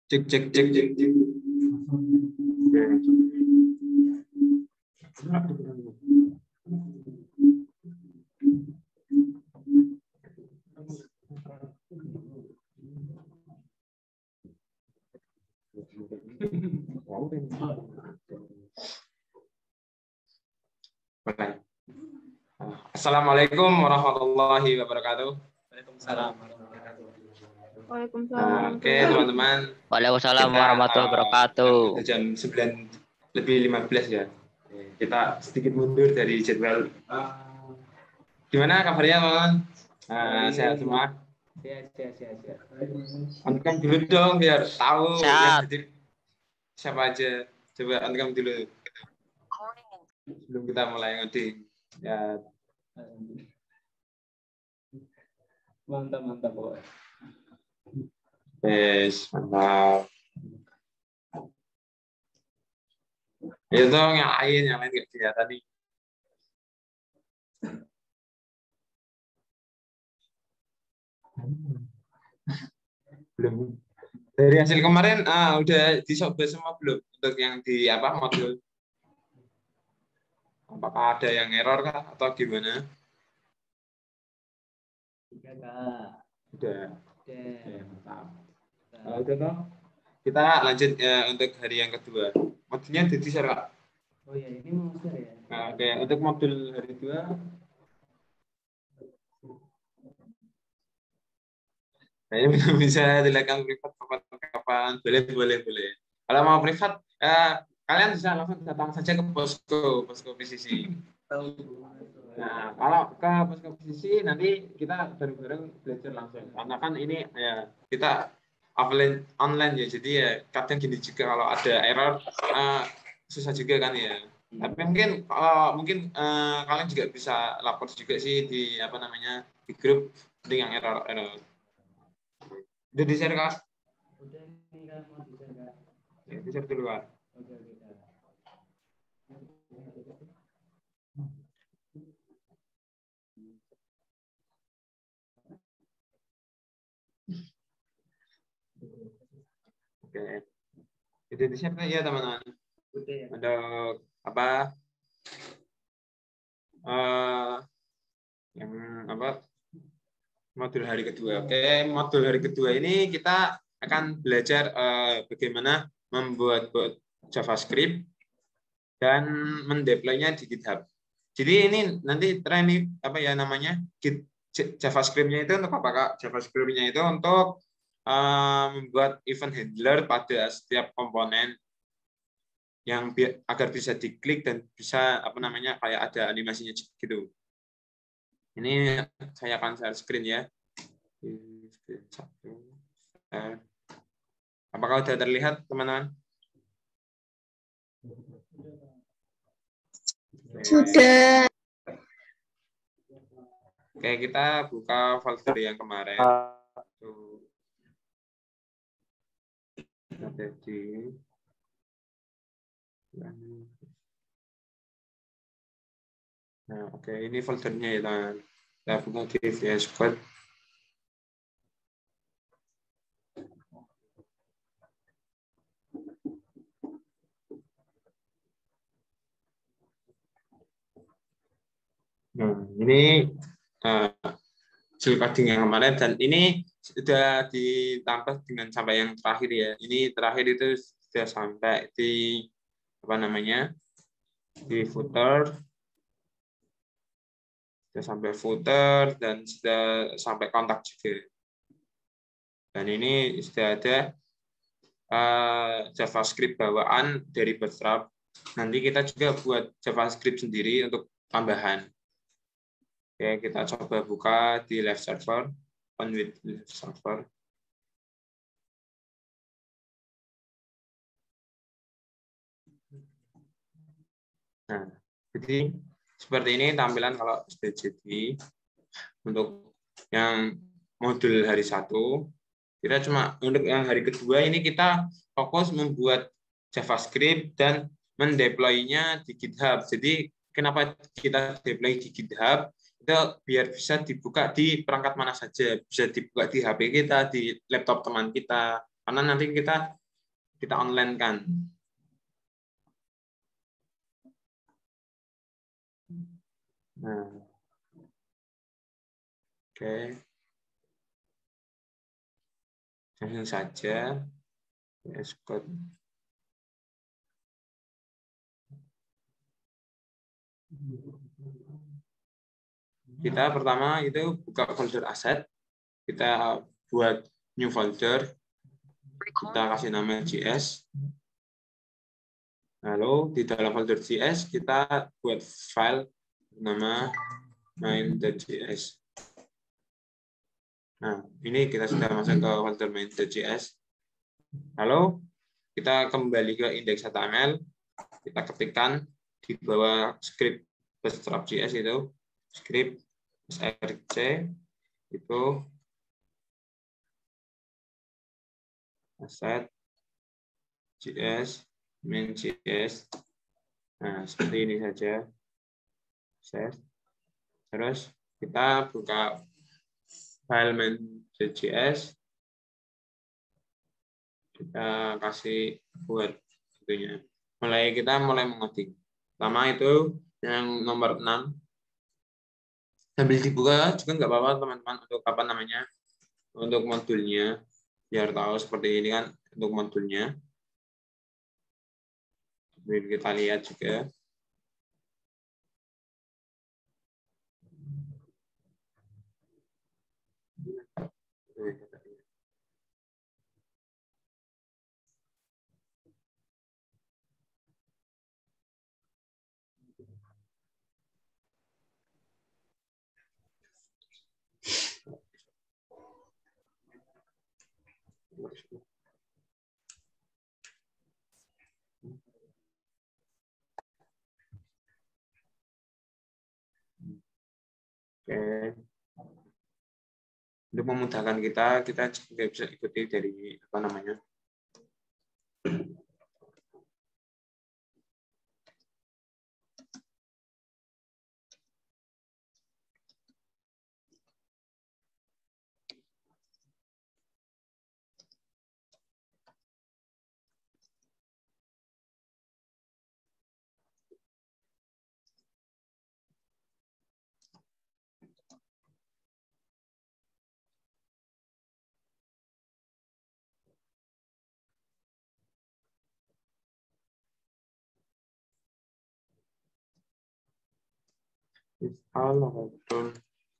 Cek cek cek cek cek. Assalamualaikum warahmatullahi wabarakatuh. Waalaikumsalam. Waalaikumsalam. Oke teman-teman. Waalaikumsalam warahmatullahi wabarakatuh. Jam 9:15 ya. Kita sedikit mundur dari jadwal. Gimana kabarnya teman-teman? Sehat semua? Sehat. On-cam dulu dong biar tahu yang Sehat. hadir siapa aja. Coba on-cam dulu. Sebelum kita mulai ngoding. Ya. Mantap. Yes, mantap. Ya dong, yang lain nggak kelihatan nih. Belum. Dari hasil kemarin udah dicoba semua belum untuk yang di apa modul? Apakah ada yang error kah atau gimana? Tiga, Kak. Udah. Oke. Mantap. Udah toh. Kita lanjut untuk hari yang kedua. Modulnya di share, Kak. Oh iya, ini mau share ya. Nah, oke, untuk modul hari 2 kayaknya belum bisa dilakukan privat kapan-kapan. Boleh. Kalau mau privat, kalian bisa langsung datang saja ke posko PCC. Nah, kalau ke posko PCC nanti kita bareng-bareng belajar langsung. Karena kan ini ya kita online ya, jadi ya kadang gini juga kalau ada error susah juga kan ya. Tapi mungkin kalian juga bisa lapor juga sih di apa namanya di grup yang error. Udah di-share, Kak? Udah nih, Kak, mau di-share, Kak. Ya, di-share dulu, Kak. Oke, Kak. Oke. Itu di-share ya, teman-teman. Udah ya. Untuk apa? Yang apa? Modul hari kedua. Oke, modul hari kedua ini kita akan belajar bagaimana membuat JavaScript dan mendeploy-nya di GitHub. Jadi ini nanti training apa ya namanya JavaScript-nya itu untuk apa, Kak? JavaScript-nya itu untuk membuat event handler pada setiap komponen yang agar bisa diklik dan bisa apa namanya kayak ada animasinya gitu. Ini saya akan share screen ya. Apakah sudah terlihat, teman-teman? Sudah. Oke, kita buka folder yang kemarin. Jadi, nah, oke, ini foldernya ya, teman. Kita buka di VS Code. Nah, ini hasil coding yang kemarin dan ini sudah ditambah dengan sampai yang terakhir ya. Ini terakhir itu sudah sampai di apa namanya? Di footer. Sudah sampai footer dan sudah sampai kontak juga. Dan ini sudah ada JavaScript bawaan dari Bootstrap. Nanti kita juga buat JavaScript sendiri untuk tambahan. Oke, kita coba buka di live server, open with live server. Nah, jadi seperti ini tampilan kalau sudah jadi. Untuk yang modul hari 1, kita cuma untuk yang hari kedua ini kita fokus membuat JavaScript dan mendeploy-nya di GitHub. Jadi kenapa kita deploy di GitHub? Itu biar bisa dibuka di perangkat mana saja, bisa dibuka di HP kita, di laptop teman kita, karena nanti kita online kan. Nah, oke, langsung saja VS Code. Kita pertama itu buka folder aset, kita buat new folder, kita kasih nama JS. Lalu di dalam folder JS kita buat file nama main.js. Nah, ini kita sudah masuk ke folder main.js. Lalu kita kembali ke index.html, kita ketikkan di bawah script Bootstrap.js itu script src itu asset JS main.js. Nah, seperti ini saja. Terus kita buka file main.js, kita kasih buat itunya. Kita mulai mengetik. Pertama itu yang nomor 6. Sambil dibuka juga nggak apa-apa teman-teman, untuk apa namanya, untuk modulnya, biar tahu seperti ini kan untuk modulnya. Biar kita lihat juga. Oke. Untuk memudahkan kita juga bisa ikuti dari apa namanya.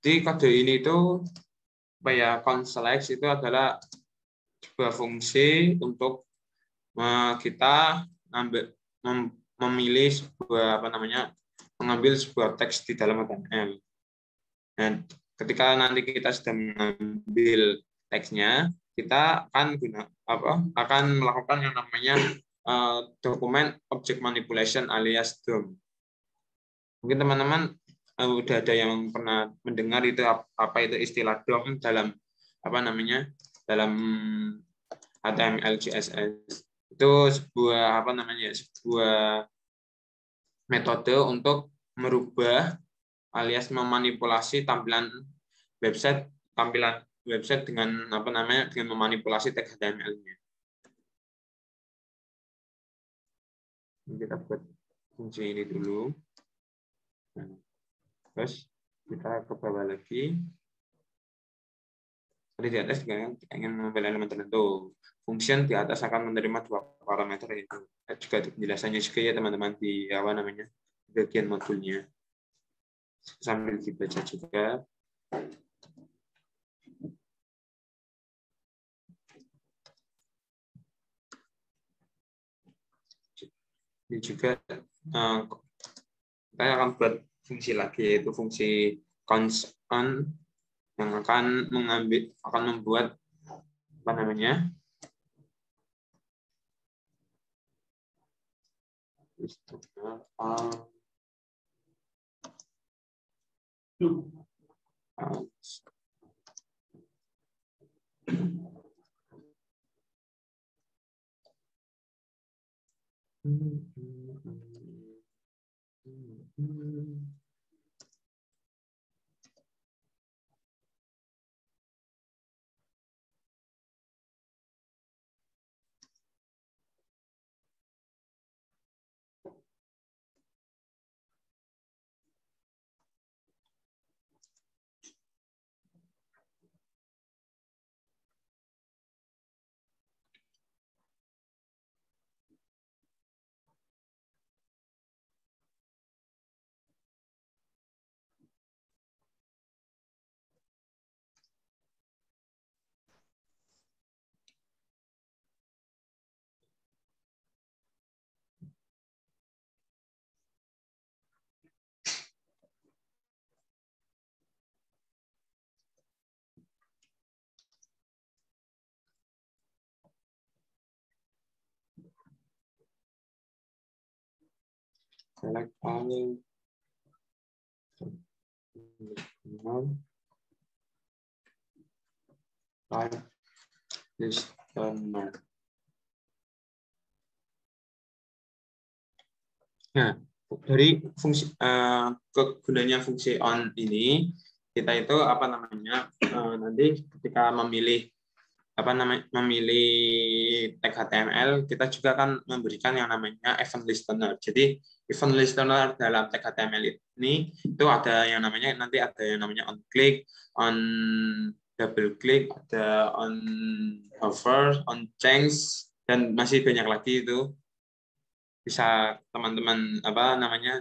Jadi kode ini itu apa ya, conselect itu adalah sebuah fungsi untuk kita memilih sebuah apa namanya, mengambil sebuah teks di dalam HTML. Dan ketika nanti kita sudah mengambil teksnya, kita akan melakukan yang namanya dokumen object manipulation alias DOM. Mungkin teman-teman udah ada yang pernah mendengar itu apa itu istilah DOM dalam apa namanya, dalam HTML CSS. Itu sebuah apa namanya, sebuah metode untuk merubah alias memanipulasi tampilan website dengan apa namanya, dengan memanipulasi teks HTML-nya. Kita buat fungsi ini dulu. Terus kita ke bawah lagi. Tadi di atas kita ingin mengambil elemen tertentu. Function di atas akan menerima 2 parameter itu. Juga penjelasannya juga ya teman-teman di apa namanya, bagian modulnya. Sambil dibaca juga. Ini juga kita akan buat fungsi lagi, yaitu fungsi constant yang akan membuat apa namanya, select all, listener. Nah, dari fungsi kegunanya fungsi on ini, kita itu apa namanya nanti ketika memilih tag HTML, kita juga akan memberikan yang namanya event listener. Jadi event listener dalam tag HTML ini itu ada yang namanya on click, on double click, ada on hover, on change, dan masih banyak lagi. Itu bisa teman-teman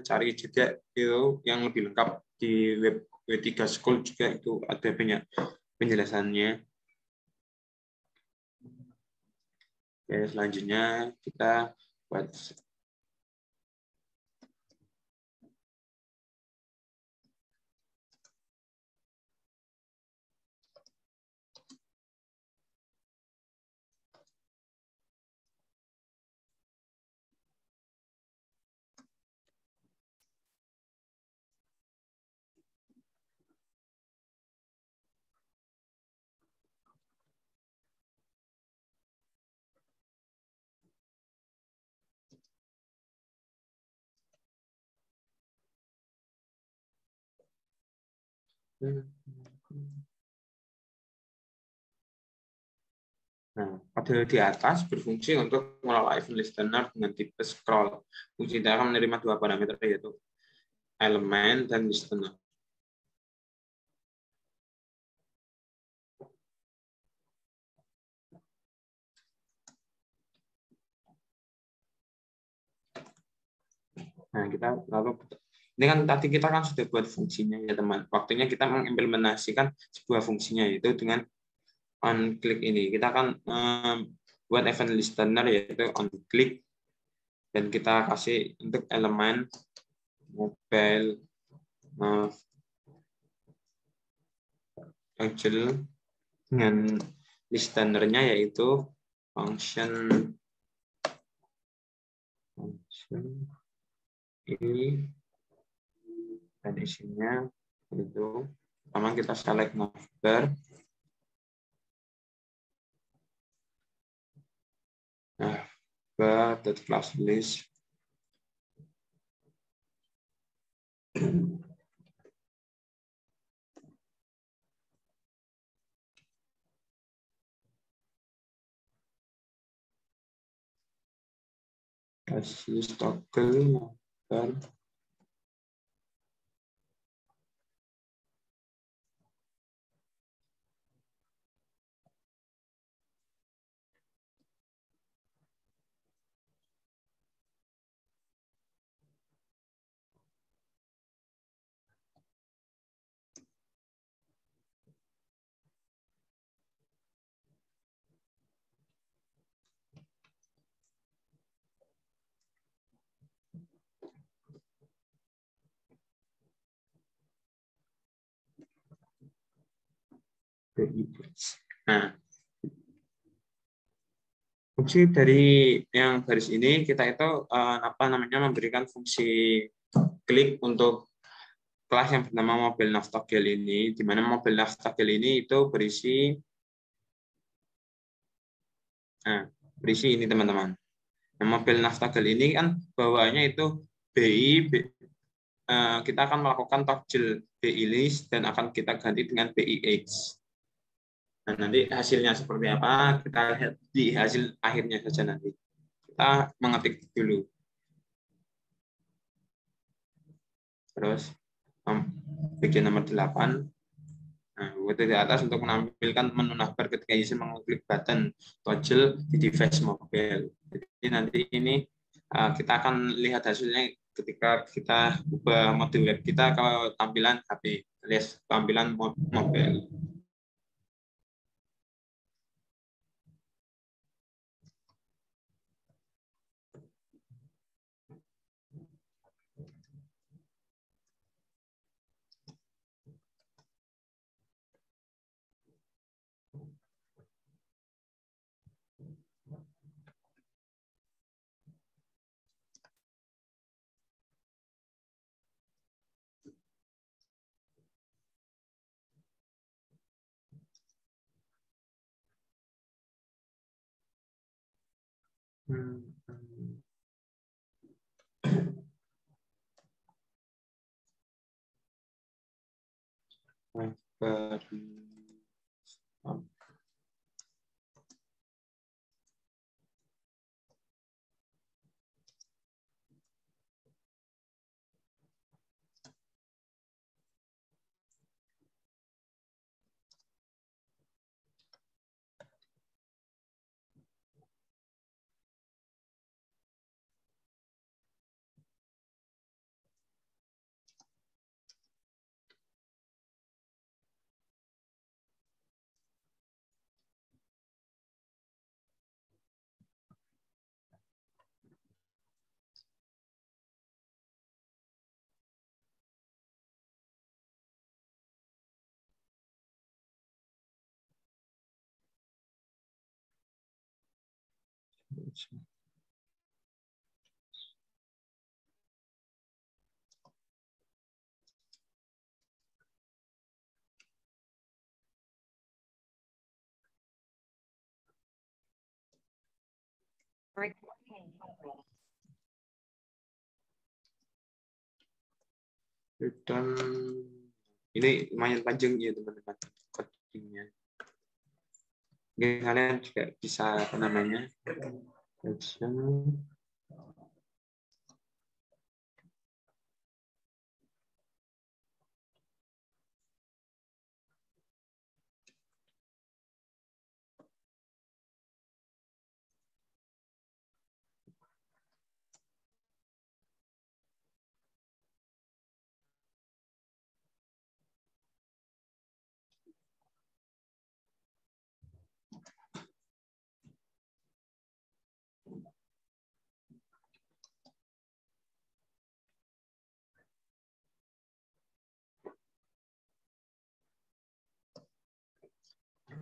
cari juga itu yang lebih lengkap di web W3 School, juga itu ada banyak penjelasannya. Oke, selanjutnya kita buat Nah, pada di atas berfungsi untuk mengelola event listener dengan tipe scroll. Fungsi ini akan menerima dua parameter, yaitu elemen dan listener. Nah, ini kan tadi kita kan sudah buat fungsinya ya teman. Waktunya kita mengimplementasikan sebuah fungsinya, yaitu dengan on click ini. Kita akan buat event listener, yaitu on click, dan kita kasih untuk elemen mobile Excel dengan listenernya yaitu function ini, dan isinya itu pertama kita select navbar. Class list. Kasih toggle navbar. Nah, fungsi dari yang garis ini kita itu memberikan fungsi klik untuk kelas yang bernama mobile navtoggle ini, di mana mobile navtoggle ini itu berisi ini teman-teman. Nah, mobile navtoggle ini kan bawaannya itu BI, kita akan melakukan toggle BI list dan akan kita ganti dengan BI H. Nah, nanti hasilnya seperti apa kita lihat di hasil akhirnya saja nanti. Kita mengetik dulu. Terus bagian nomor 8. Nah, itu di atas untuk menampilkan menu navbar ketika user mengklik button toggle di device mobile. Jadi nanti ini kita akan lihat hasilnya ketika kita ubah mode web kita ke tampilan HP, alias tampilan mobile. Dan ini lumayan panjang ya teman-teman codingnya. Mungkin kalian juga bisa apa namanya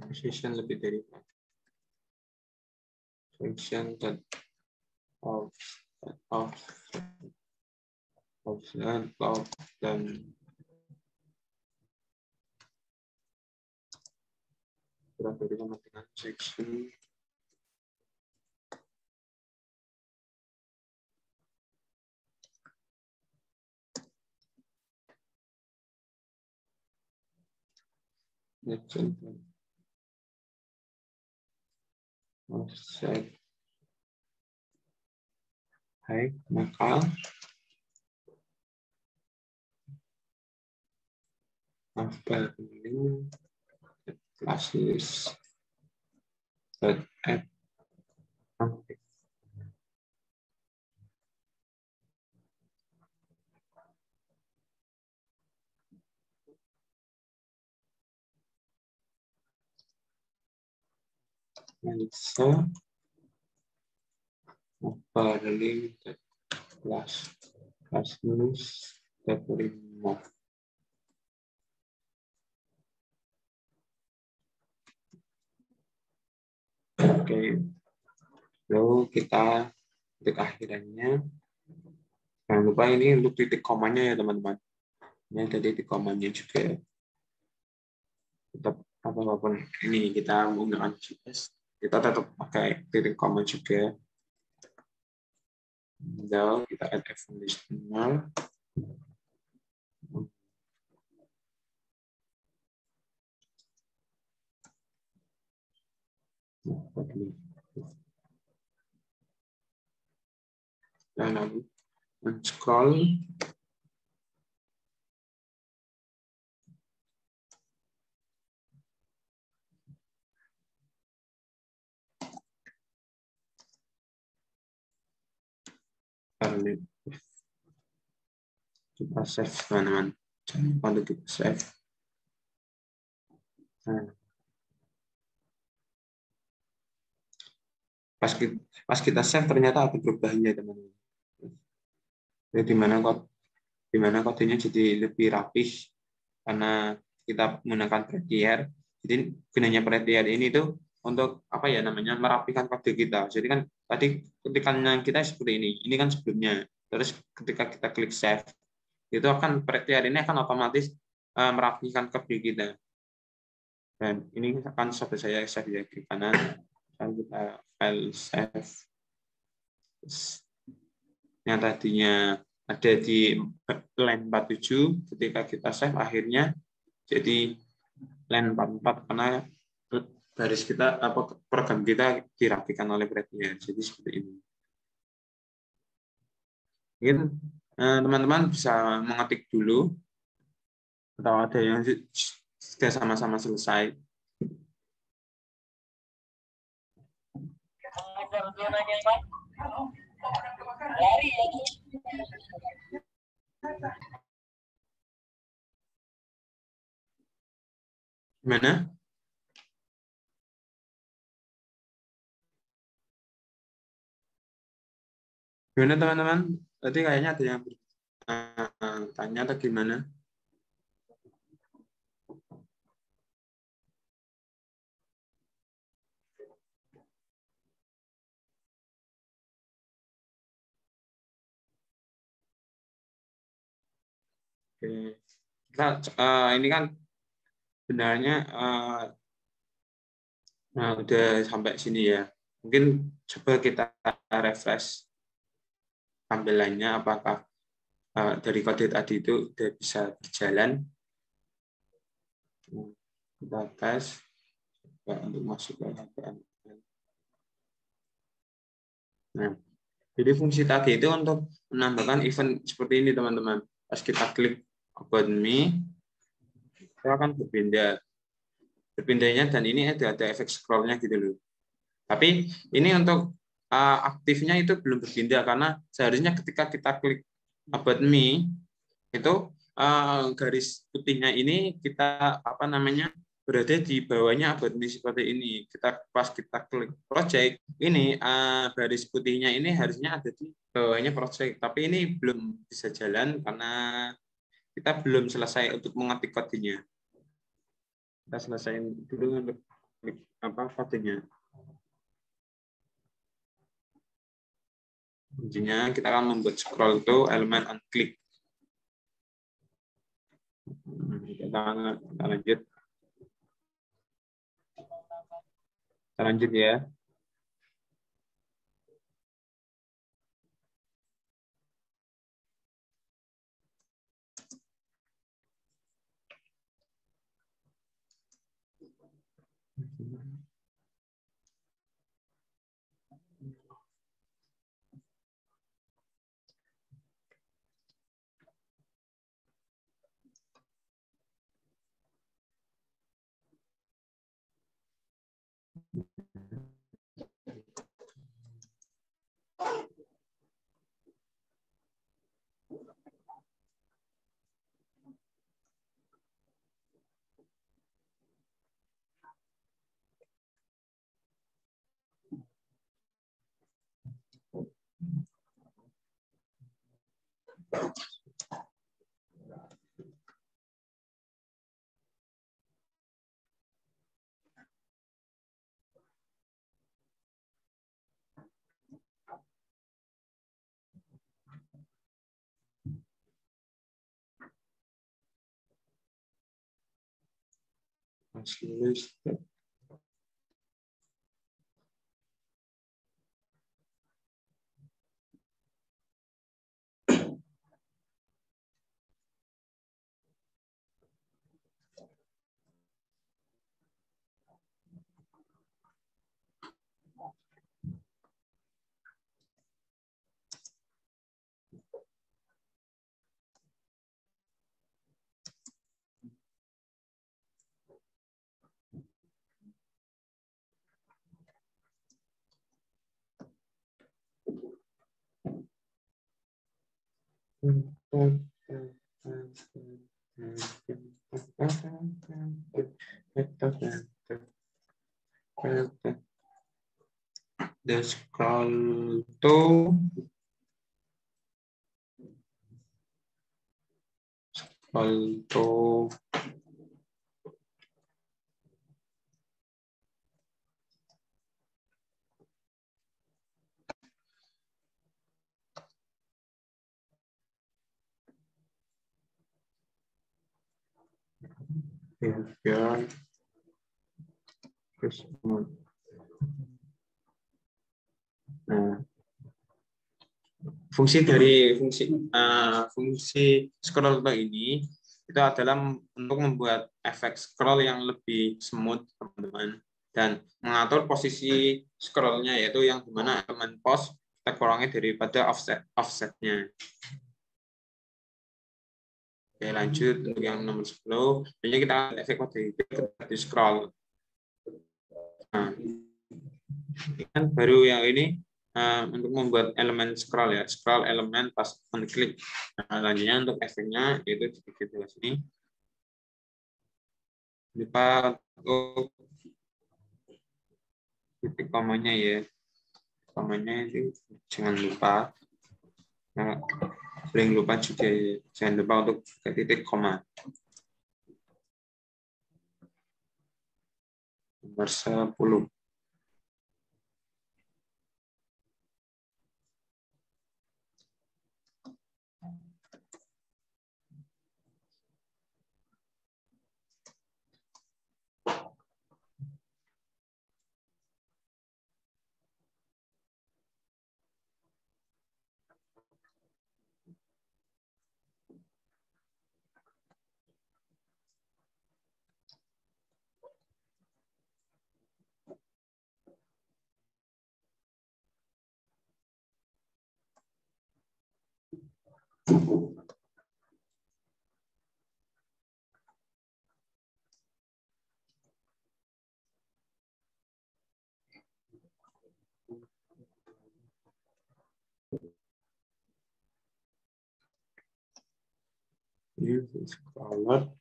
position lebih dari function dan of dan berapa dari dengan section offset. Baik, maka after ini class list add answer apa link class list remove. Oke, lalu kita titik akhirannya. Jangan lupa ini untuk titik komanya ya teman-teman. Ini ada titik komanya juga. Tetap apapun ini kita menggunakan JS, kita tetap pakai titik koma juga. Lalu kita add a conditional. Dan lalu scroll kita save teman-teman. Jangan lupa untuk kita save. Nah, pas kita save ternyata ada perubahannya teman-teman. Jadi di mana kodenya jadi lebih rapih karena kita menggunakan prettier. Jadi gunanya prettier ini tuh untuk apa ya namanya merapikan kode kita. Jadi kan tadi ketikannya kita seperti ini kan sebelumnya. Terus ketika kita klik save itu akan prettier ini akan otomatis merapikan kode kita. Dan ini akan sampai saya save ya ke kanan. Dan kita file save. Yang tadinya ada di line 47 ketika kita save akhirnya jadi line 44 karena baris kita program kita dirapikan oleh Prettier. Jadi seperti ini. Mungkin teman-teman bisa mengetik dulu atau ada yang sudah sama-sama selesai. Gimana? Gimana teman-teman? Tadi kayaknya ada yang tanya atau gimana? Oke. Ini kan sebenarnya udah sampai sini ya. Mungkin coba kita refresh tampilannya apakah dari kode tadi itu udah bisa berjalan. Kita tes untuk masuk ke HTML. Nah, jadi fungsi tadi itu untuk menambahkan event seperti ini teman-teman. Pas kita klik About Me, itu akan berpindahnya dan ini ada efek scrollnya gitu loh. Tapi ini untuk aktifnya itu belum berpindah karena seharusnya ketika kita klik About Me itu garis putihnya ini kita berada di bawahnya About Me seperti ini. Pas kita klik project ini garis putihnya ini harusnya ada di bawahnya project, tapi ini belum bisa jalan karena kita belum selesai untuk mengetik kodenya. Kita selesaiin dulu untuk klik kodenya. Intinya kita akan membuat scroll itu elemen on click. Kita lanjut. Kita lanjut ya. The scroll to behavior. Nah, fungsi scroll to ini itu adalah untuk membuat efek scroll yang lebih smooth, teman-teman, dan mengatur posisi scrollnya, yaitu yang dimana elemen post kita kurangi daripada offsetnya. Oke, lanjut untuk yang nomor 10. Ini kita efek pada di scroll. Nah, ini kan baru yang ini untuk membuat elemen scroll ya, scroll elemen pas on klik. Nah, lanjutnya untuk efeknya yaitu di sebelah sini. Lupa untuk titik komanya ya, komanya itu jangan lupa. Nah, sering lupa juga ya. Jangan lupa untuk ke titik koma. Nomor 10. Use color.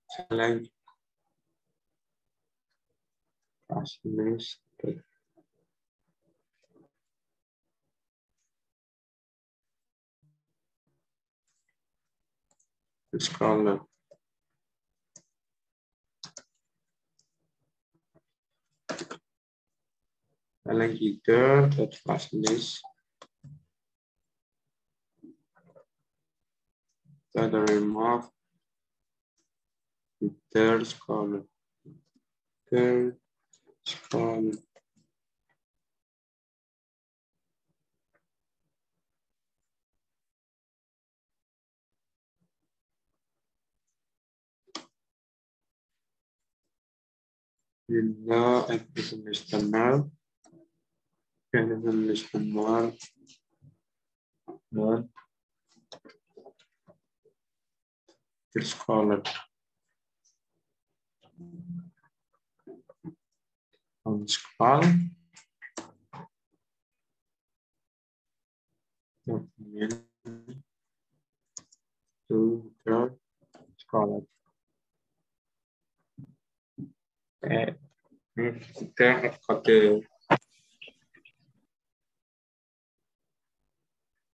Select list. Scroller. Select either that flash list. That remove either scroller. Either scroller. Window activation listener. Activation listener. Not scroller. On scroll. To the scroller. Ini kita kode.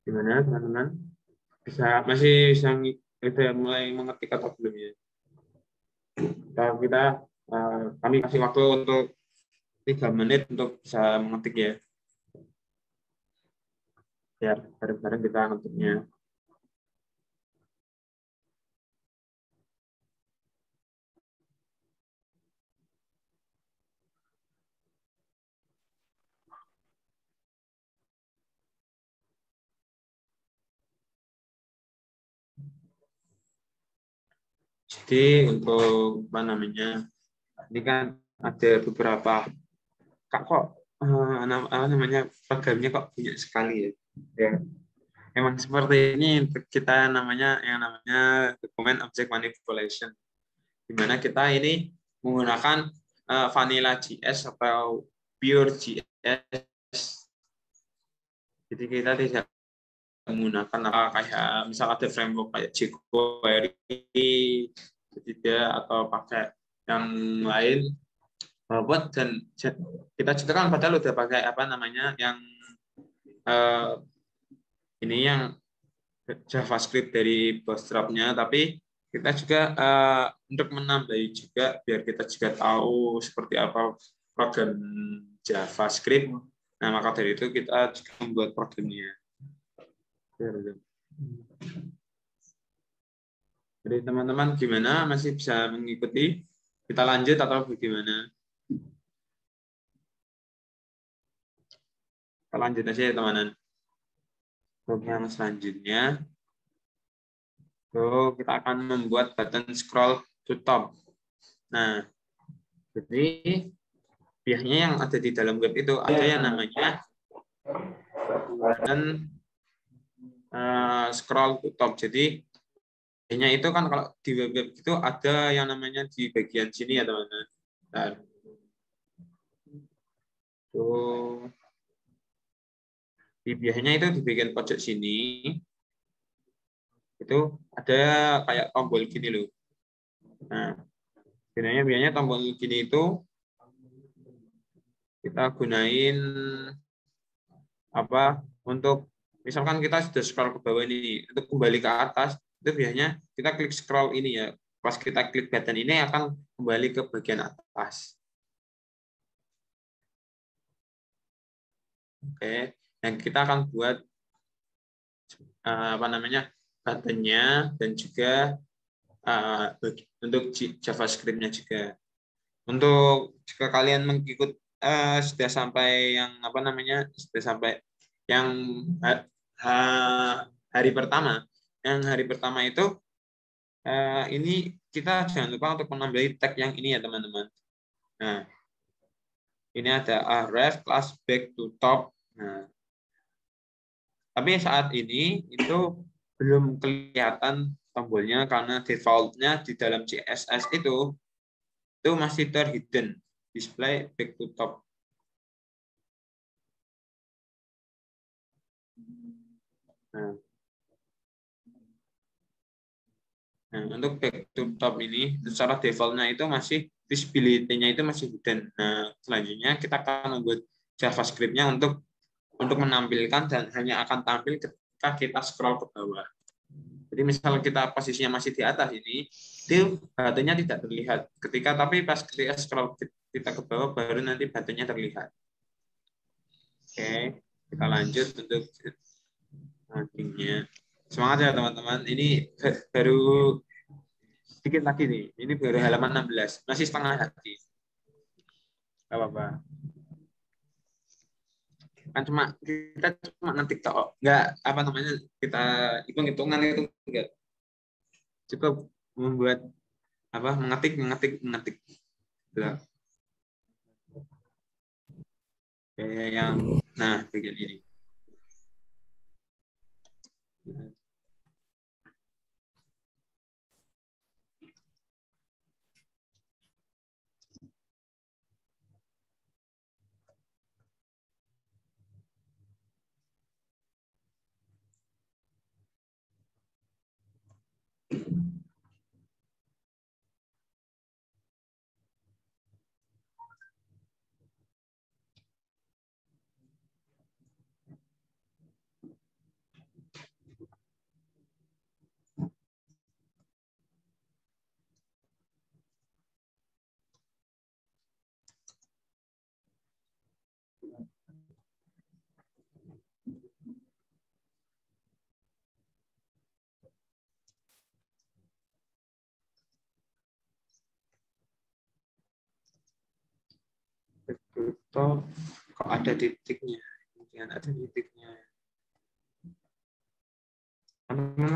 Gimana teman-teman? Masih bisa mulai mengerti atau belum ya? Kami kasih waktu untuk 3 menit untuk bisa mengetik ya. Biar bareng-bareng kita ngetiknya. Jadi untuk apa namanya? Ini kan ada beberapa namanya programnya kok banyak sekali ya. Ya. Emang seperti ini kita namanya dokumen object manipulation, di mana kita ini menggunakan Vanilla JS atau Pure JS. Jadi kita tidak menggunakan kayak misal ada framework kayak jQuery tidak, atau pakai yang lain. Dan kita juga kan padahal udah pakai yang ini yang JavaScript dari Bootstrap-nya, tapi kita juga untuk menambahi juga biar kita juga tahu seperti apa program JavaScript. Nah, maka dari itu kita juga membuat programnya. Jadi teman-teman gimana? Masih bisa mengikuti? Kita lanjut atau bagaimana? Kita lanjut aja ya teman-teman. Untuk yang selanjutnya, kita akan membuat button scroll to top. Nah, jadi biasanya yang ada di dalam web itu ada yang namanya button scroll to top. Jadi biasanya itu kan kalau di web itu ada yang namanya di bagian sini ya teman-teman. Nah, tuh. Biasanya itu di bagian pojok sini itu ada kayak tombol gini loh. Nah, biasanya tombol gini itu kita gunain apa untuk misalkan kita sudah scroll ke bawah ini untuk kembali ke atas itu biasanya kita klik scroll ini ya. Pas kita klik button ini akan kembali ke bagian atas. Oke, dan kita akan buat apa namanya buttonnya dan juga untuk JavaScript-nya juga. Untuk jika kalian mengikut sudah sampai yang apa namanya sudah sampai yang hari pertama, itu ini kita jangan lupa untuk menambahi tag yang ini ya teman-teman. Nah, ini ada ref class back to top. Nah, tapi saat ini itu belum kelihatan tombolnya karena defaultnya di dalam CSS itu masih terhidden display back to top. Nah, untuk back to top ini secara defaultnya itu masih visibility-nya itu masih hidden. Nah, selanjutnya kita akan membuat JavaScript-nya untuk menampilkan dan hanya akan tampil ketika kita scroll ke bawah. Jadi misal kita posisinya masih di atas ini, itu buttonnya tidak terlihat. Tapi pas ketika scroll kita ke bawah baru nanti buttonnya terlihat. Oke, kita lanjut untuk nantinya. Semangat ya teman-teman. Ini baru sedikit lagi nih. Ini baru halaman 16. Masih setengah hati. Gak apa-apa. Kan kita cuma ngetik tok. Enggak apa namanya kita hitung-hitungan itu enggak. Cukup membuat apa mengetik. Oke, yang bagian ini. Kok ada titiknya? Kemudian ada titiknya.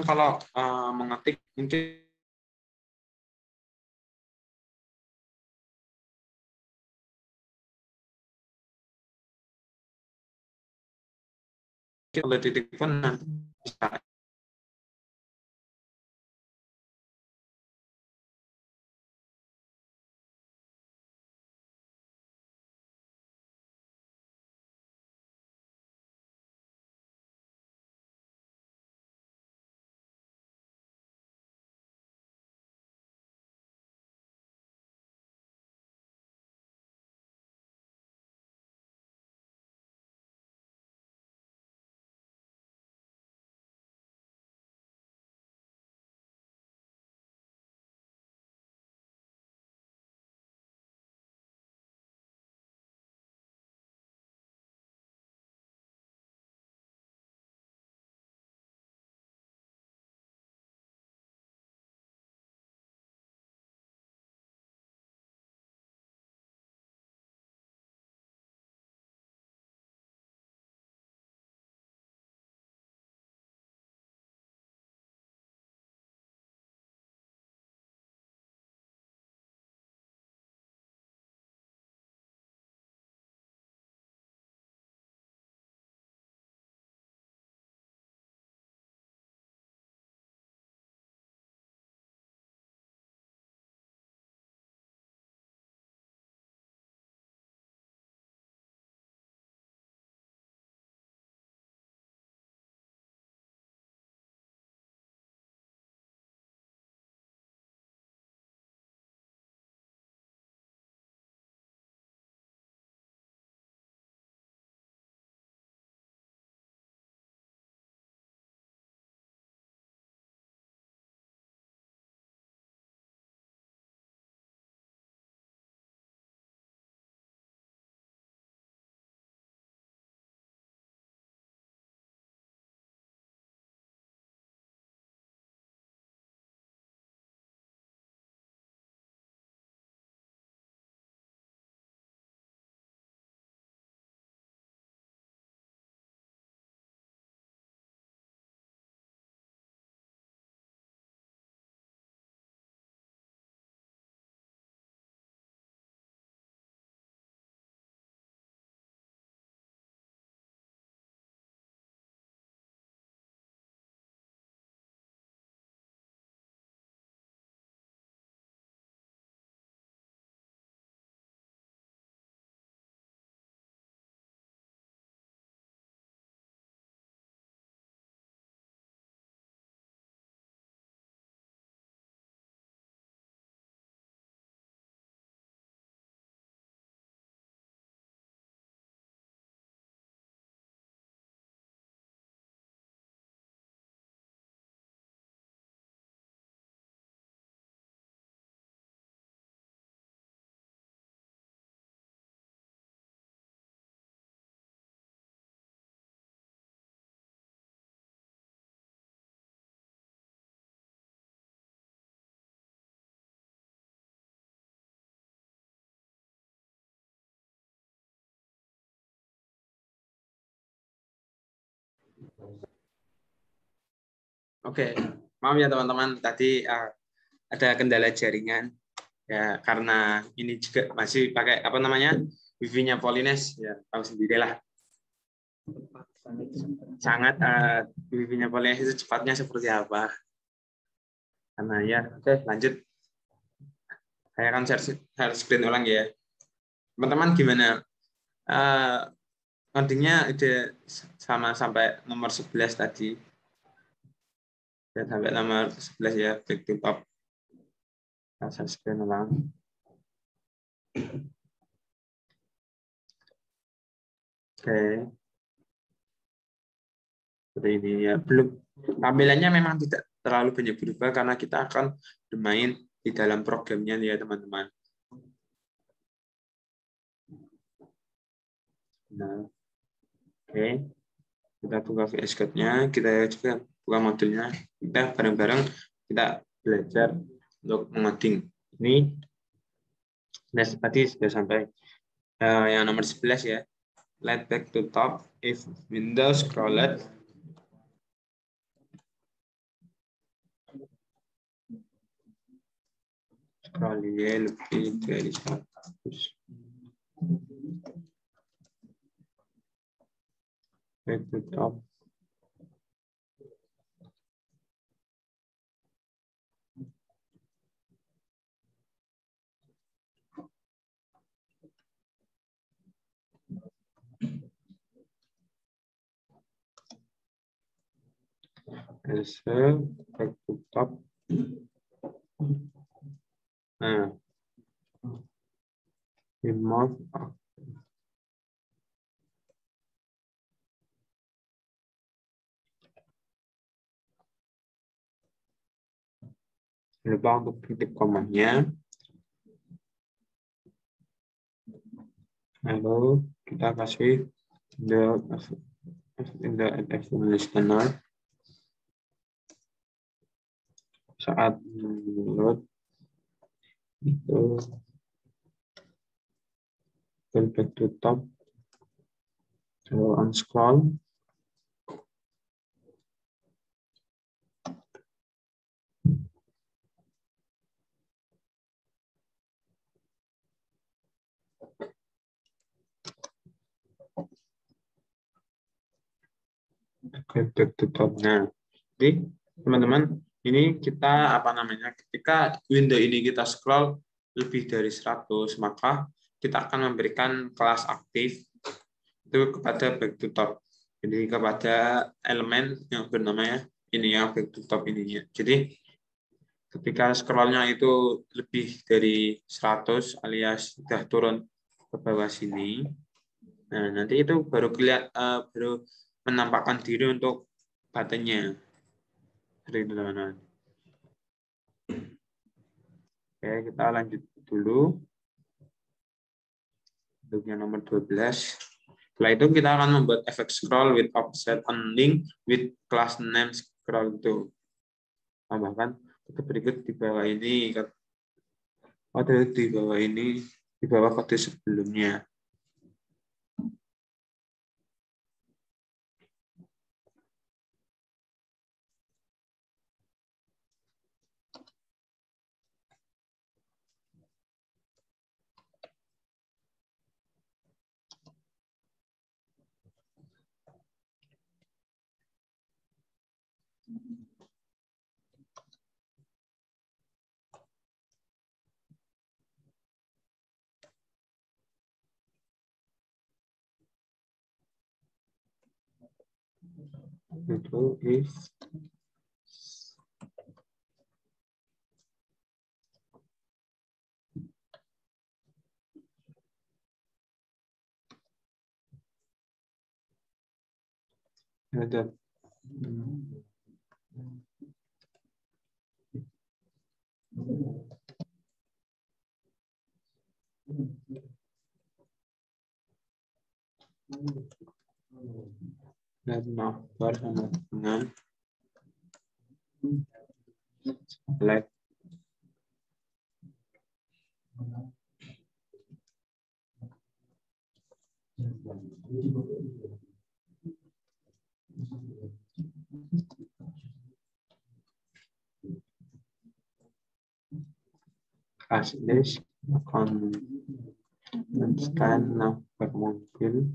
Kalau mengetik mungkin kalau titik pun nanti bisa Oke, maaf ya teman-teman, tadi ada kendala jaringan ya karena ini juga masih pakai apa namanya wifi-nya Polines ya tahu sendirilah sangat wifi-nya Polines itu cepatnya seperti apa karena ya oke lanjut saya akan share screen ulang ya teman-teman gimana codingnya udah sama sampai nomor 11 tadi dan sampai nomor 11 ya back to top share screen ulang. Oke, seperti ini ya. Belum tampilannya memang tidak terlalu banyak berubah karena kita akan bermain di dalam programnya ya teman-teman. Nah, oke, kita buka VS Code-nya, kita juga buka modulnya, kita bareng-bareng kita belajar untuk mengoding. Ini tadi sudah sampai yang nomor 11 ya. Let back to top if Windows scrolled scrollnya lebih dari 100. Back to top. Back to top. Nah, remove lupa untuk titik komanya. Lalu kita kasih the listener saat load itu back to top, so on scroll. Back to top. Nah, jadi teman-teman, ini kita apa namanya? Ketika window ini kita scroll lebih dari 100, maka kita akan memberikan kelas aktif itu kepada back to top. Jadi kepada elemen yang bernama ini ya back to top ininya. Jadi ketika scrollnya itu lebih dari 100 alias sudah turun ke bawah sini, nah nanti itu baru baru menampakkan diri untuk buttonnya. Seperti itu teman-teman. Oke, kita lanjut dulu. Untuk yang nomor 12. Setelah itu kita akan membuat efek scroll with offset on link with class name scroll to. Tambahkan kode berikut di bawah ini. Kode di bawah ini, di bawah kode sebelumnya. Itu if ada dan nomor sama dengan select As this konstan nomor mobil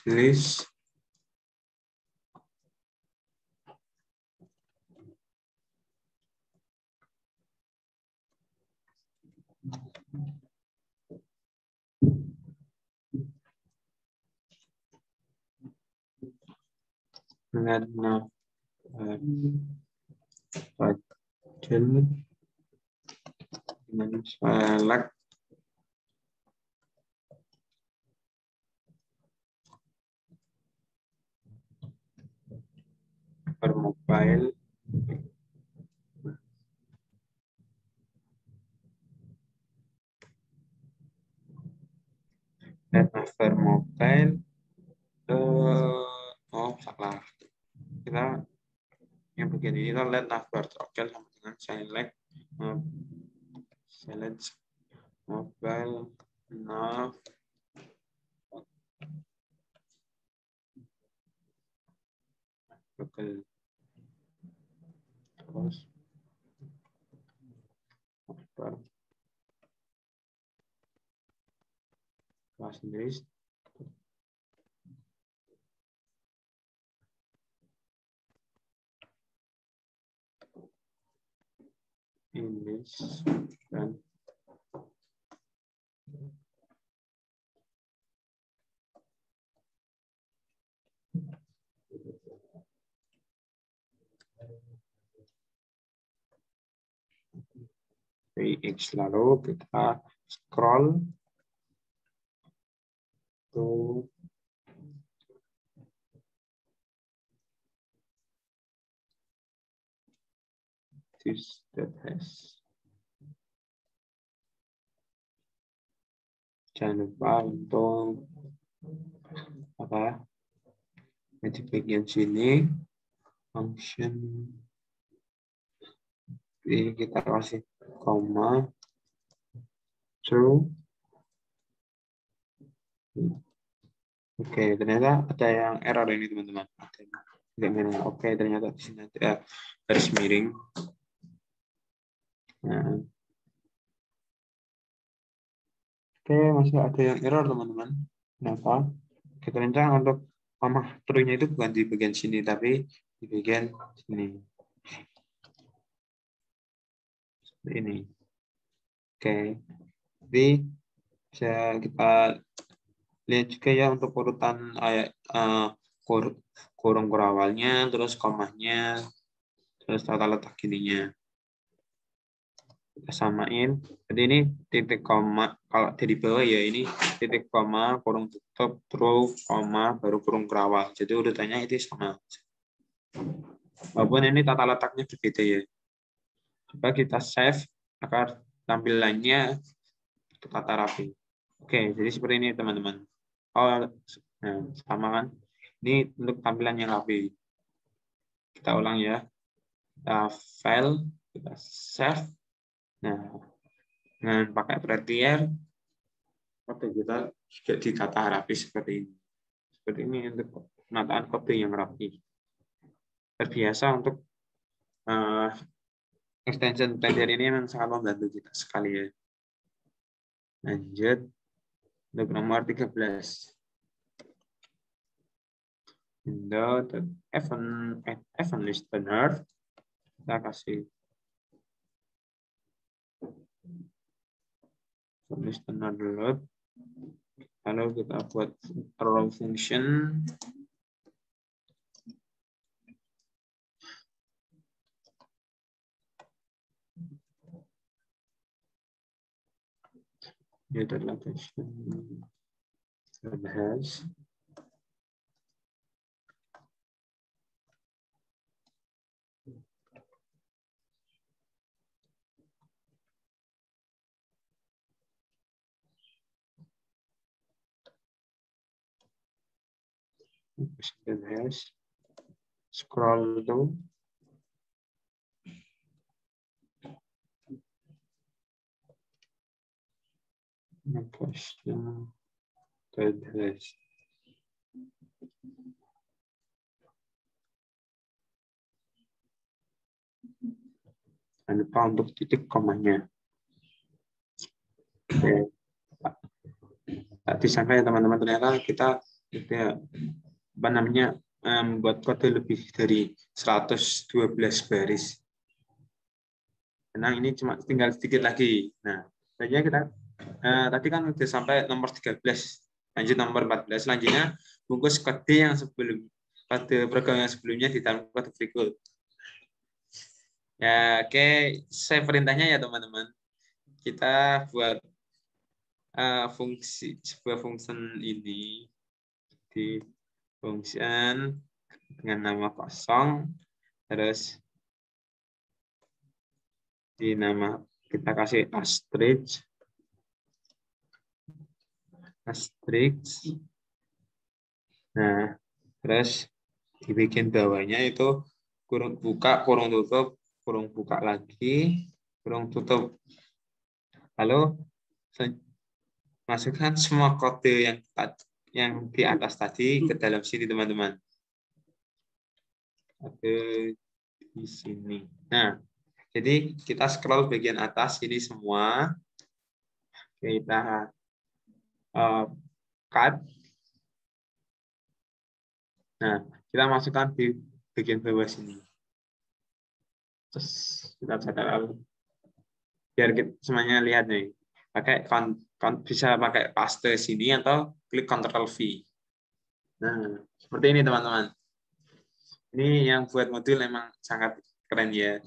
list karena pajak dengan select per mobile dan per mobile oh salah kita yang bagian ini kita let navbar oke sama dengan select mobile nav local terus navbar kelas Inggris dan VX lalu kita scroll to this that has jangan lupa untuk apa di bagian sini function ini kita kasih koma true. Oke, ternyata ada yang error ini teman-teman. Oke, ternyata di sini ada garis miring. Nah. Oke, masih ada yang error teman-teman. Kenapa? Kita rencana untuk koma true-nya itu bukan di bagian sini, tapi di bagian sini. Seperti ini. Oke, jadi bisa kita lihat juga ya untuk urutan kurung awalnya, terus komanya, terus tata letak ininya. Kita samain. Jadi ini titik koma, kalau di bawah ya ini titik koma, kurung tutup, true, koma, baru kurung kerawal. Jadi urutannya itu sama. Walaupun ini tata letaknya berbeda ya. Coba kita save agar tampilannya tertata rapi. Oke, jadi seperti ini teman-teman. Oh, nah, sama kan? Ini untuk tampilan yang rapi. Kita ulang ya. Kita file, kita save. Nah, dengan pakai Prettier, kode kita juga ditata rapi seperti ini. Seperti ini untuk penataan kode yang rapi. Terbiasa untuk extension Prettier ini memang sangat membantu kita sekali ya. Lanjut untuk nomor 13. Event listener kita kasih listener dulu, lalu kita buat row function data location has scroll to Ngepostnya address. Jangan lupa untuk titik komanya. Oke. Tadi sampai teman-teman ternyata kita tidak apa namanya membuat kode lebih dari 112 baris. Nah, ini cuma tinggal sedikit lagi. Nah, saja kita tadi kan sudah sampai nomor 13, lanjut nomor 14. Selanjutnya bungkus kode yang sebelum kode program yang sebelumnya di dalam kode berikut. Ya, oke, saya perintahnya ya teman-teman. Kita buat sebuah function ini di function dengan nama kosong, terus di nama kita kasih asterisk. Nah, terus di bagian bawahnya itu kurung buka, kurung tutup, kurung buka lagi, kurung tutup. Lalu masukkan semua kode yang di atas tadi ke dalam sini teman-teman. Kode di sini. Nah, jadi kita scroll bagian atas ini semua. Kita cut. Nah, kita masukkan di bagian bawah sini. Terus kita catat biar kita semuanya lihat nih. Pakai bisa pakai paste sini atau klik Ctrl V. Nah, seperti ini teman-teman. Ini yang buat modul memang sangat keren ya.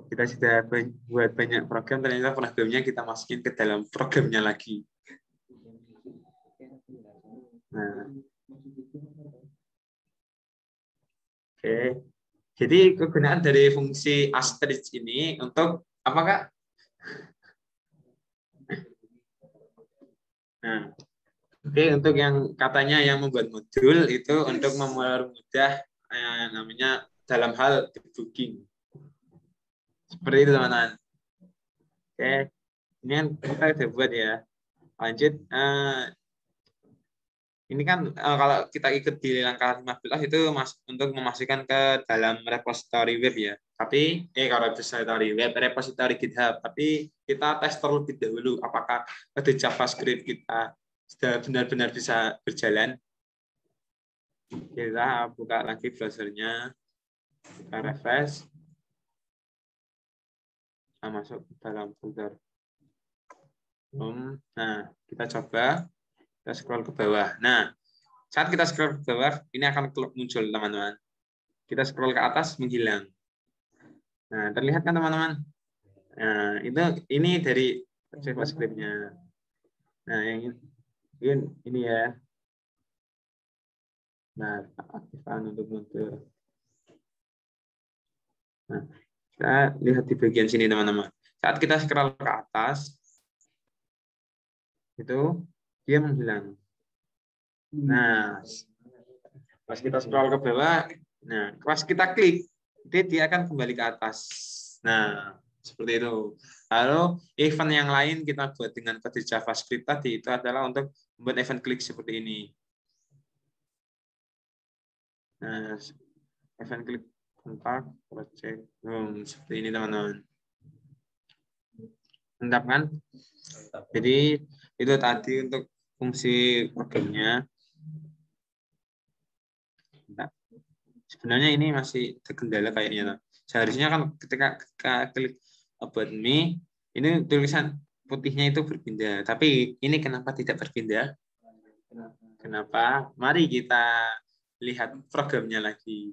Kita sudah buat banyak program, ternyata programnya kita masukin ke dalam programnya lagi. Nah. Oke. Jadi kegunaan dari fungsi asterisk ini untuk apa, Kak? Nah, oke, untuk yang katanya yang membuat modul itu untuk mempermudah namanya dalam hal debugging. Seperti itu teman-teman. Oke, ini kan kita sudah buat ya. Lanjut, ini kan kalau kita ikut di langkah 15 itu untuk memasukkan ke dalam repository web ya. Tapi kalau repository web, repository GitHub. Tapi kita tes terlebih dahulu apakah kode JavaScript kita sudah benar-benar bisa berjalan. Kita buka lagi browsernya, kita refresh, kita masuk ke dalam folder. Nah, kita coba. Kita scroll ke bawah. Nah, saat kita scroll ke bawah, ini akan muncul, teman-teman. Kita scroll ke atas, menghilang. Nah, terlihat kan, teman-teman? Nah, ini dari JavaScript-nya. Nah, yang ini ya. Nah, aktifkan untuk modul. Nah, kita lihat di bagian sini, teman-teman. Saat kita scroll ke atas, itu dia menghilang. Nah, pas kita scroll ke bawah, nah pas kita klik, dia akan kembali ke atas. Nah, seperti itu. Lalu event yang lain kita buat dengan kode JavaScript tadi itu adalah untuk membuat event klik seperti ini. Nah, event klik kontak project seperti ini teman-teman. Mantap kan? Jadi itu tadi untuk fungsi programnya. Nah, sebenarnya ini masih terkendala kayaknya. Seharusnya kan ketika klik about me, ini tulisan putihnya itu berpindah. Tapi ini kenapa tidak berpindah? Kenapa? Mari kita lihat programnya lagi.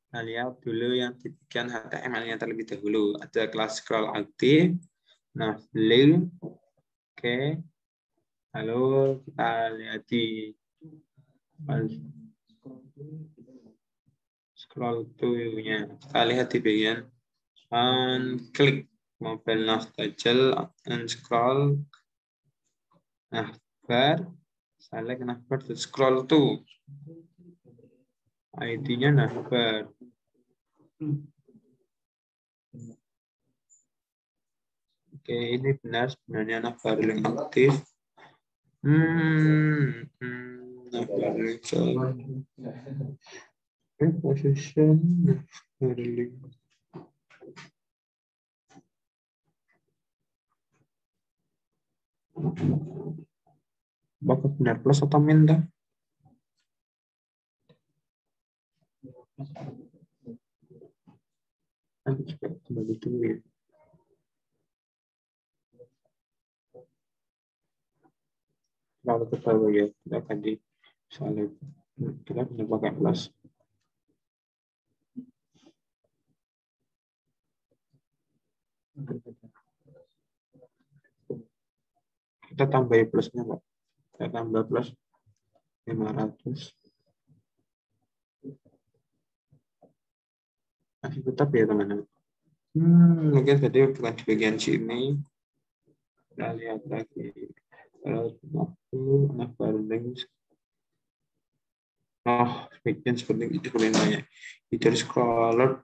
Kita lihat dulu yang dibikin HTML-nya terlebih dahulu. Ada kelas scroll aktif. Nah, link. Oke. Lalu kita lihat di scroll to-nya. Kita lihat di bagian klik mobile navigable and scroll navbar, select navbar to scroll to. ID-nya navbar. Oke, ini benar sebenarnya Navarling aktif. Navarling position Navarling. Bakal benar plus atau min dah? Nanti coba kembali dulu ya. Lalu ke bawah ya, kita akan di soalnya kita bisa pakai plus. Kita tambah plusnya Pak. Kita tambah plus 500. Masih tetap ya teman-teman. Mungkin tadi bukan di bagian sini. Kita lihat lagi. Navarling. Oh, bagian seperti itu sebenarnya. Either scroller.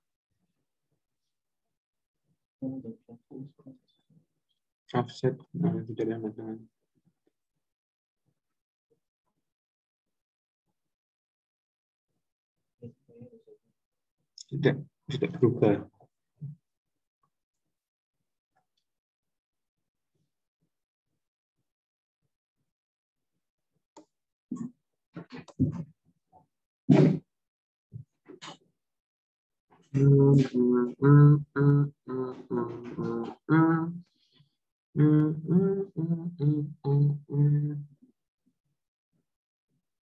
Offset. Nah, itu dari teman-teman. Tidak berubah.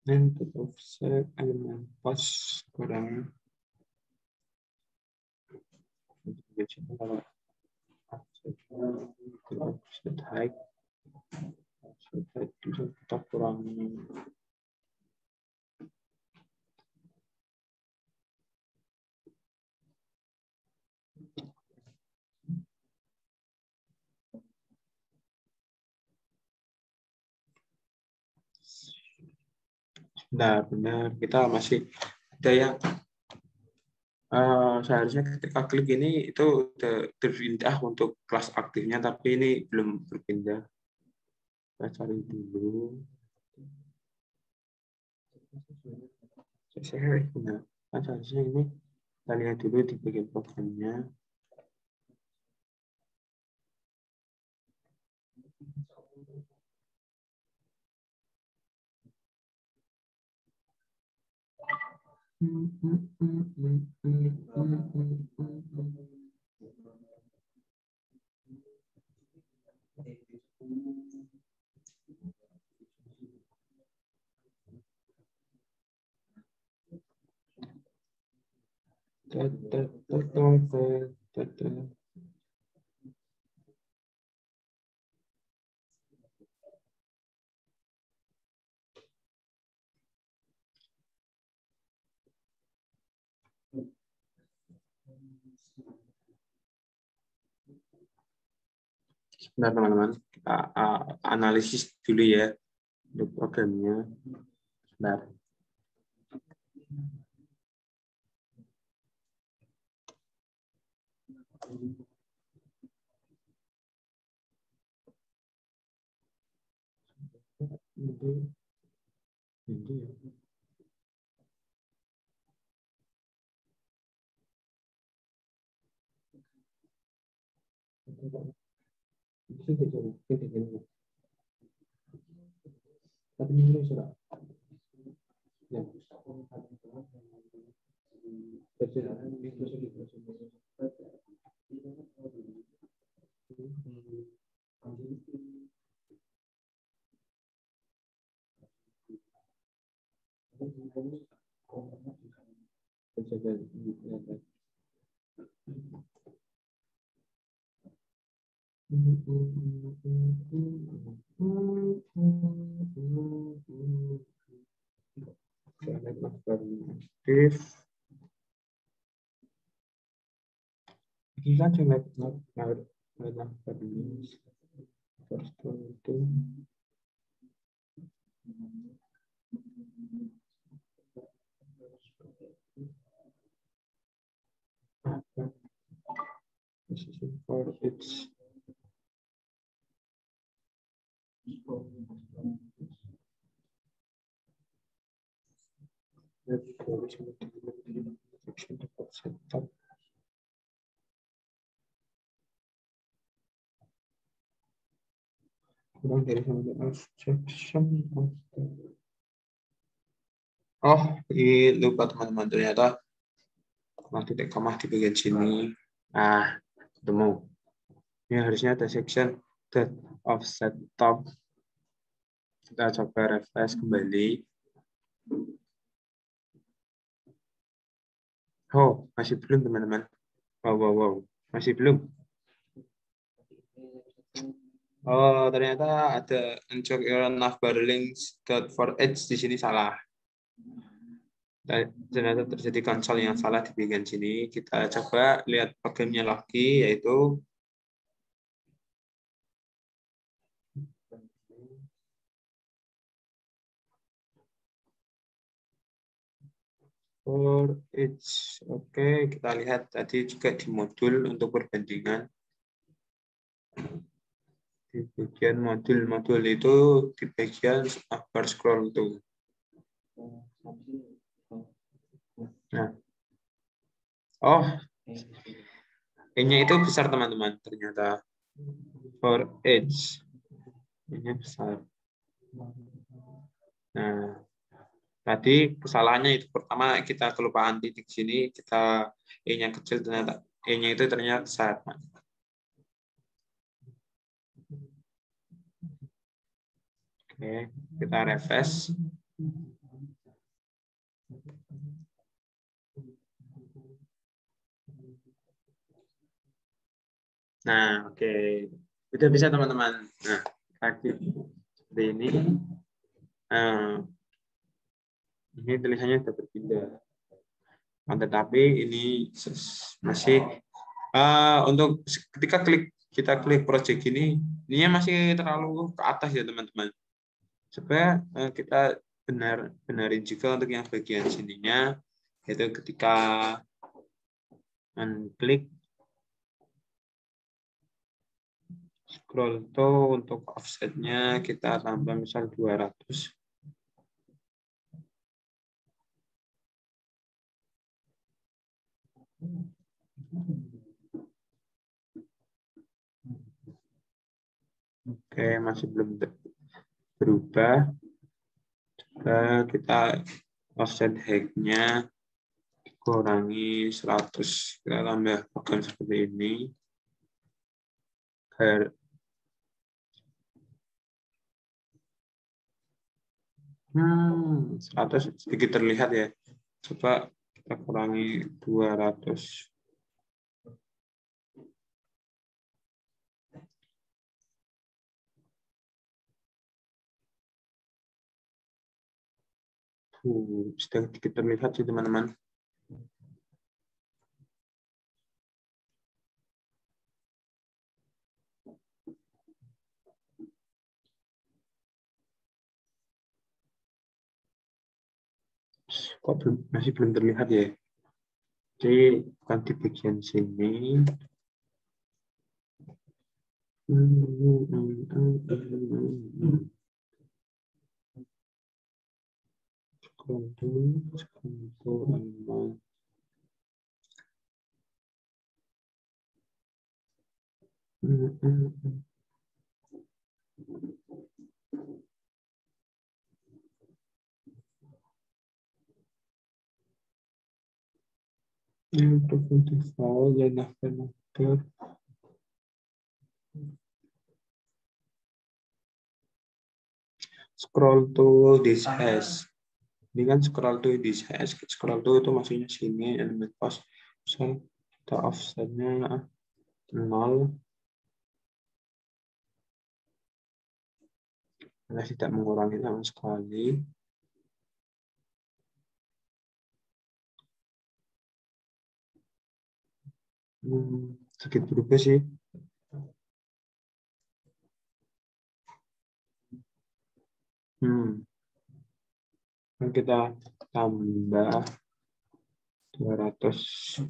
Input offset elemen pas kurang offset height bisa kita kurangi. Benar kita masih ada yang seharusnya ketika klik ini itu terpindah untuk kelas aktifnya, tapi ini belum berpindah. Kita cari dulu. Saya benar. Kan seharusnya ini kita lihat dulu di bagian programnya. Sebentar teman-teman, kita analisis dulu ya untuk programnya. Sebentar. Kita coba for its Kurang dari section. Oh, ini lupa teman-teman, ternyata titik koma di bagian sini. Nah, ketemu. Ini harusnya ada section dot offset top. Kita coba refresh kembali. Oh, masih belum teman-teman. Wow. Masih belum. Oh, ternyata ada uncheck error navbar links dot for edge di sini salah. Ternyata terjadi konsol yang salah di bagian sini. Kita coba lihat programnya lagi, yaitu for each. Oke, kita lihat tadi juga di modul untuk perbandingan. Di bagian modul itu di bagian upper scroll tuh. Nah. Oh, E-nya itu besar teman-teman ternyata. For each. E-nya besar. Nah, tadi kesalahannya itu pertama kita kelupaan titik sini, kita E-nya kecil, ternyata E-nya itu ternyata besar. Oke, kita refresh. Nah, oke. Udah bisa teman-teman. Nah, kaki seperti ini. Nah, ini tulisannya sudah berpindah. Tetapi ini masih untuk ketika kita klik project ini masih terlalu ke atas ya teman-teman. Supaya kita benarin juga untuk yang bagian sininya, yaitu ketika klik scroll to untuk offsetnya kita tambah misal 200. Oke, masih belum berubah. Kita offset height-nya kurangi 100. Kita tambah program seperti ini. 100 sedikit terlihat ya. Coba kita kurangi 200. Sedikit terlihat sih teman-teman. Kok masih belum terlihat ya? Jadi bukan di bagian sini. Scroll to this hash. Ini kan scroll to this hash. Scroll to itu maksudnya sini, elemen post. So, kita offsetnya 0. Karena tidak mengurangi sama sekali. Sedikit berubah sih. Kita tambah 200.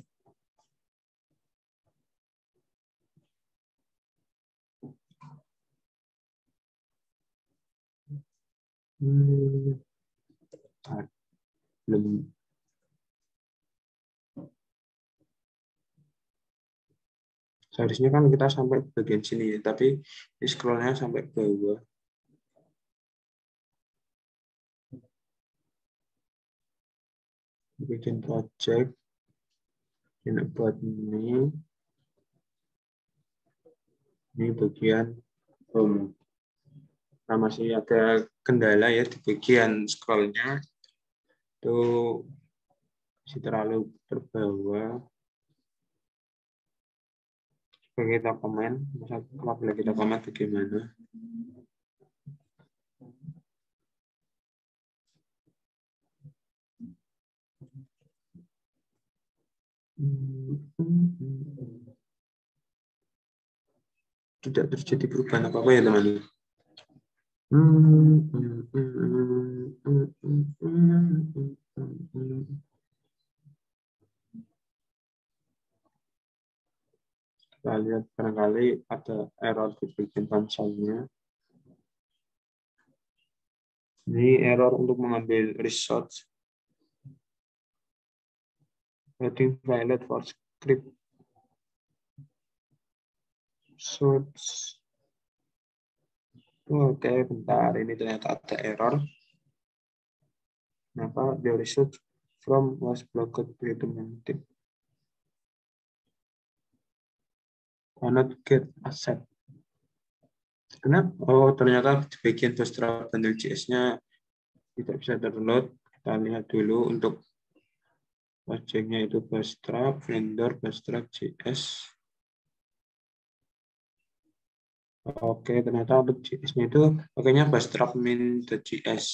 Belum. Seharusnya kan kita sampai bagian sini ya, tapi scrollnya sampai ke bawah. Bikin project, ini buat ini bagian home. Nah, masih ada kendala ya di bagian scrollnya itu masih terlalu terbawah. Coba kita komen, apabila kita komen bagaimana? Tidak terjadi perubahan apa-apa ya teman-teman. Kita lihat barangkali ada error di bagian panselnya. Ini error untuk mengambil resource. Heading violate for script. Source. Oke, bentar. Ini ternyata ada error. Kenapa? The resource from was blocked by the tip. Cannot get accept. Kenapa? Oh, ternyata di bagian Bootstrap bundle JS-nya tidak bisa download. Kita lihat dulu untuk project-nya itu Bootstrap, vendor, Bootstrap JS. Oke, ternyata untuk JS-nya itu pakainya Bootstrap min.js.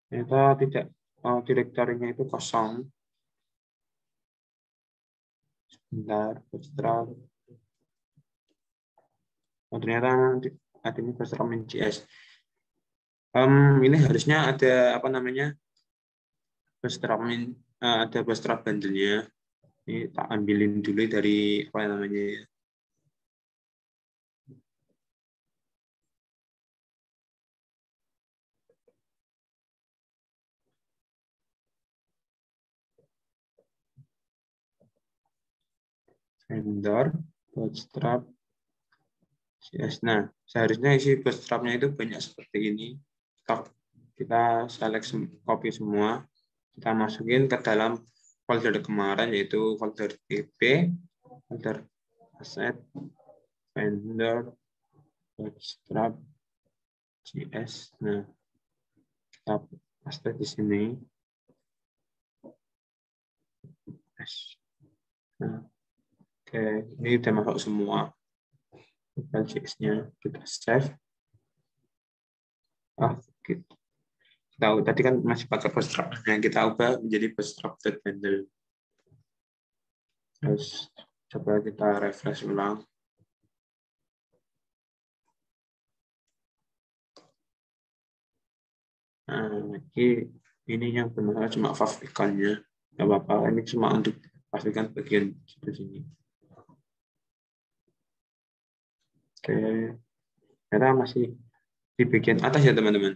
Ternyata tidak, direktorinya itu kosong. Sebentar, Bootstrap. Oh, ternyata ini Bootstrap min.js. Ini harusnya ada apa namanya? Bootstrap ada Bootstrap bundle-nya. Ini tak ambilin dulu dari apa namanya ya. Vendor, Bootstrap, JS. Nah, seharusnya isi Bootstrap-nya itu banyak seperti ini. Kita select copy semua, kita masukin ke dalam folder kemarin, yaitu folder TP, folder asset, vendor, Bootstrap, JS. Nah, kita paste di sini. Nah, oke, ini udah masuk semua. File JS-nya kita save. Gitu. Kita tadi kan masih pakai Bootstrap, yang kita ubah menjadi Bootstrap.bundle. Terus coba kita refresh ulang. Nah, ini yang benar cuma favicon-nya. Nggak apa-apa, ini cuma untuk pastikan bagian di sini. Oke, kita masih di bagian atas ya teman-teman.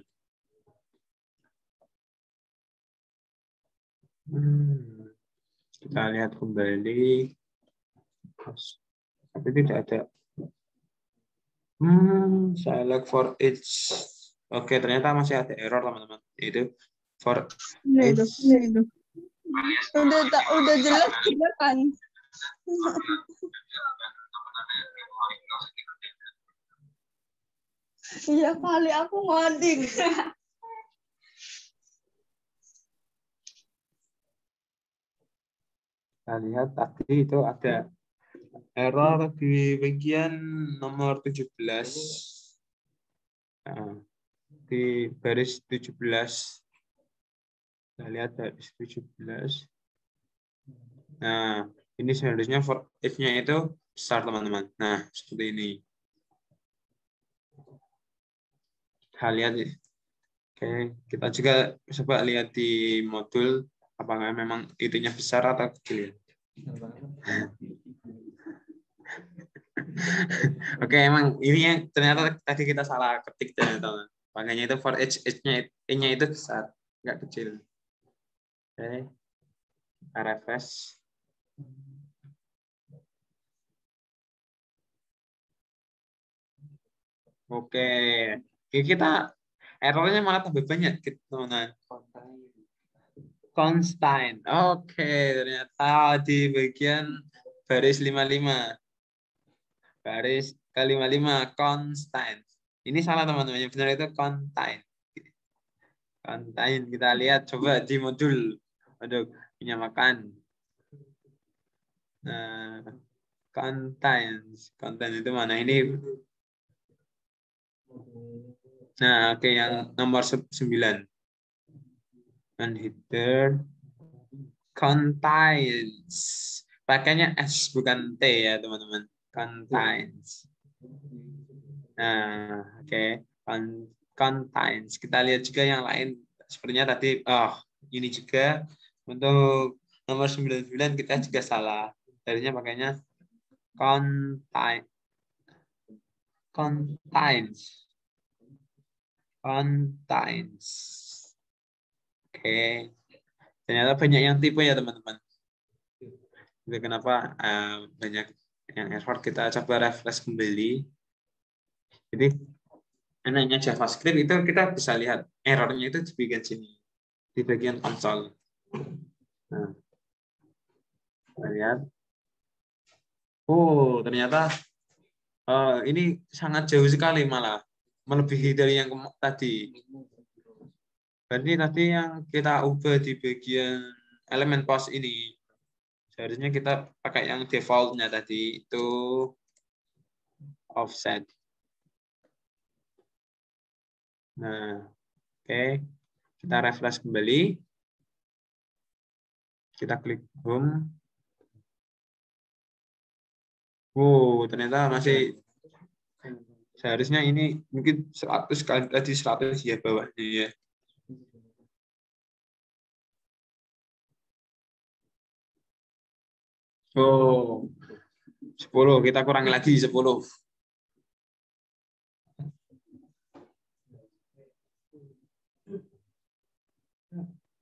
Kita lihat kembali. Tapi tidak ada. Select for each. Oke, ternyata masih ada error teman-teman. Itu for each. Udah jelas juga kan. Iya kali aku ngoding. Kita lihat tadi itu ada error di bagian nomor 17. Nah, di baris 17. Kita lihat baris 17. Nah, ini seharusnya for if-nya itu besar teman-teman. Nah, seperti ini. Kita lihat. Oke, kita juga coba lihat di modul apakah memang itunya besar atau kecil. Oke, emang ini yang ternyata tadi kita salah ketik ternyata. Makanya itu for nya E-nya itu besar, nggak kecil. Oke, kita refresh. Oke, kita errornya malah tambah banyak, teman-teman. Constant. Oke, ternyata di bagian baris 55. Baris ke-55 constant. Ini salah teman-teman. Yang benar itu contain. Contain. Kita lihat coba di modul untuk menyamakan. Nah, contains. Contain itu mana? Ini. Nah, oke, yang nomor 9. And header contains. Pakainya S bukan T ya, teman-teman. Contains. Nah, oke. Contains. Kita lihat juga yang lain. Sepertinya tadi, ini juga untuk nomor 99 kita juga salah. Tadinya pakainya contains. Contains. Oke. Ternyata banyak yang tipe ya, teman-teman. Itu kenapa banyak yang error. Kita coba refresh kembali. Jadi, enaknya JavaScript itu kita bisa lihat errornya itu di bagian sini, di bagian konsol. Nah, kita lihat. Oh, ternyata ini sangat jauh sekali malah, melebihi dari yang tadi. Berarti tadi yang kita ubah di bagian elemen post ini, seharusnya kita pakai yang defaultnya tadi, itu offset. Nah, oke. Kita refresh kembali. Kita klik home. Ternyata masih seharusnya ini mungkin 100 kali tadi 100 ya bawahnya ya. Oh, 10. Kita kurangi lagi 10.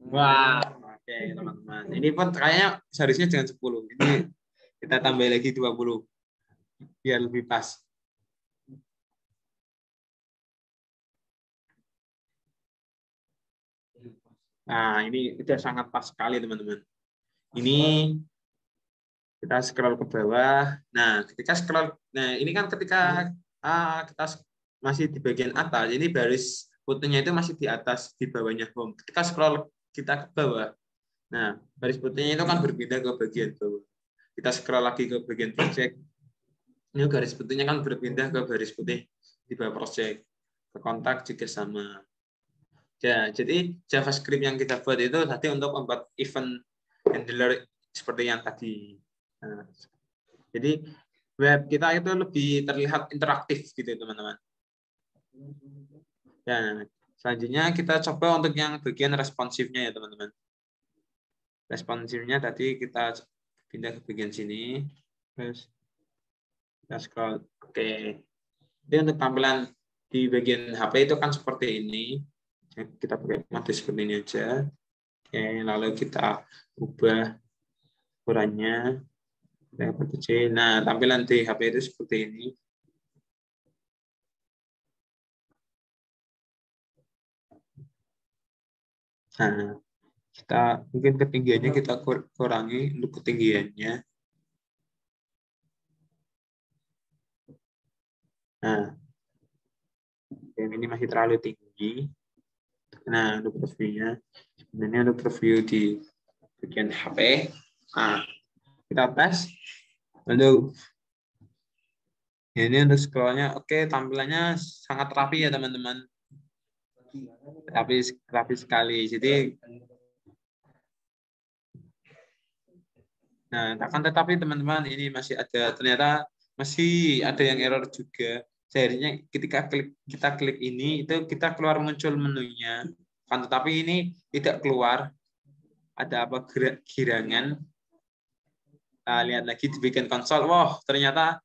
Wah, oke teman-teman. Ini pun kayaknya seharusnya jangan 10. Ini kita tambah lagi 20. Biar lebih pas. Nah, ini udah sangat pas sekali teman-teman. Ini kita scroll ke bawah. Nah, ketika scroll, ini kan ketika kita masih di bagian atas, ini baris putihnya itu masih di atas, di bawahnya home. Ketika scroll kita ke bawah, nah baris putihnya itu kan berpindah ke bagian bawah. Kita scroll lagi ke bagian project, ini garis putihnya kan berpindah ke baris putih di bawah project. Ke kontak juga sama. Ya, jadi JavaScript yang kita buat itu tadi untuk membuat event handler seperti yang tadi. Nah, jadi web kita itu lebih terlihat interaktif gitu teman-teman. Dan selanjutnya kita coba untuk yang bagian responsifnya ya teman-teman. Responsifnya tadi kita pindah ke bagian sini, terus kita scroll. Oke. Jadi untuk tampilan di bagian HP itu kan seperti ini. Kita pakai mode seperti ini aja. Oke, lalu kita ubah ukurannya. Nah, tampilan di HP itu seperti ini. Nah, kita mungkin ketinggiannya kita kurangi untuk ketinggiannya. Nah, ini masih terlalu tinggi. Nah, untuk previewnya, sebenarnya untuk preview di bagian HP. Nah, kita tes. Lalu, ini untuk scrollnya, oke, tampilannya sangat rapi ya teman-teman. Rapi sekali. Jadi, nah, akan tetapi teman-teman ini ternyata masih ada yang error juga. Seharusnya ketika kita klik ini itu kita keluar muncul menunya. Kan tetapi ini tidak keluar. Ada apa girangan. Kita lihat lagi di bagian konsol. Wah, ternyata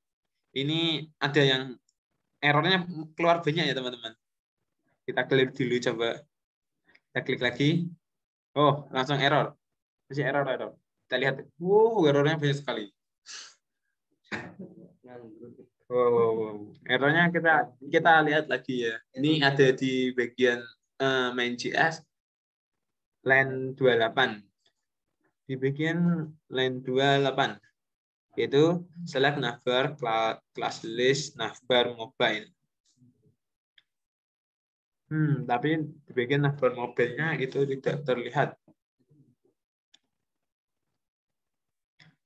ini ada yang errornya keluar banyak ya teman-teman. Kita klik dulu coba. Kita klik lagi. Oh, langsung error. Masih error. Kita lihat. Errornya banyak sekali. Wow. Errornya kita lihat lagi ya. Ini ada di bagian main.js line 28. Di bagian line 28 yaitu select navbar class list navbar mobile. Tapi di bagian navbar mobilenya itu tidak terlihat.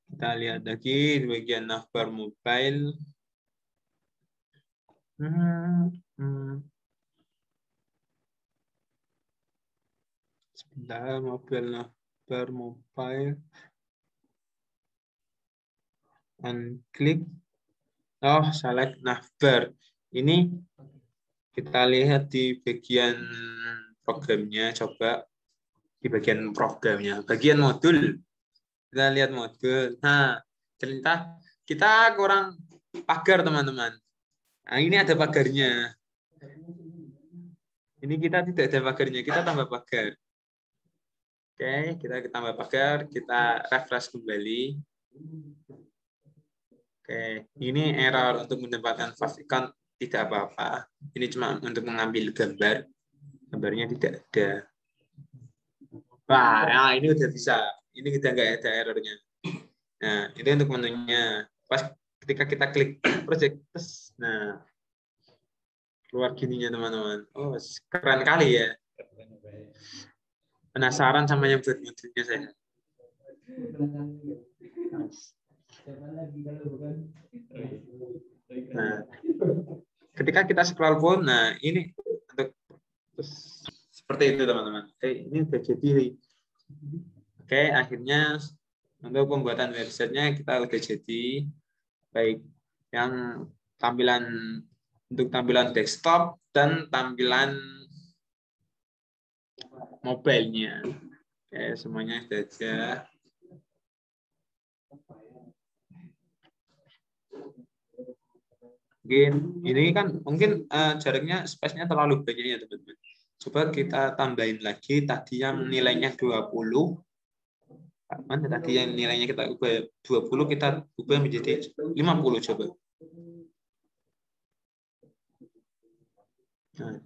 Kita lihat lagi di bagian navbar mobile. Sebentar, navbar mobile. Dan klik. Oh, select navbar. Ini kita lihat di bagian programnya. Coba di bagian programnya. Bagian modul. Kita lihat modul. Nah, ternyata kita kurang pagar, teman-teman. Nah, ini ada pagarnya. Ini kita tidak ada pagarnya. Kita tambah pagar. Oke, kita tambah pagar. Kita refresh kembali. Oke, ini error untuk mendapatkan fast icon tidak apa-apa. Ini cuma untuk mengambil gambar. Gambarnya tidak ada. Wah, nah ini udah bisa. Ini kita nggak ada errornya. Nah, itu untuk menunya. Pas ketika kita klik project, nah keluar gininya teman-teman. Oh, keren kali ya. Penasaran sama yang buat modulnya saya. Nah, ketika kita scroll pun, nah ini untuk seperti itu teman-teman. Ini udah jadi. Oke, akhirnya untuk pembuatan websitenya kita udah jadi. Baik yang untuk tampilan desktop dan tampilan mobilenya. Oke, semuanya sudah ada. Ini kan mungkin jaraknya space-nya terlalu banyak ya teman-teman. Coba kita tambahin lagi tadi yang nilainya 20. Mana tadi yang nilainya kita ubah 20 kita ubah menjadi 50 coba. Nah.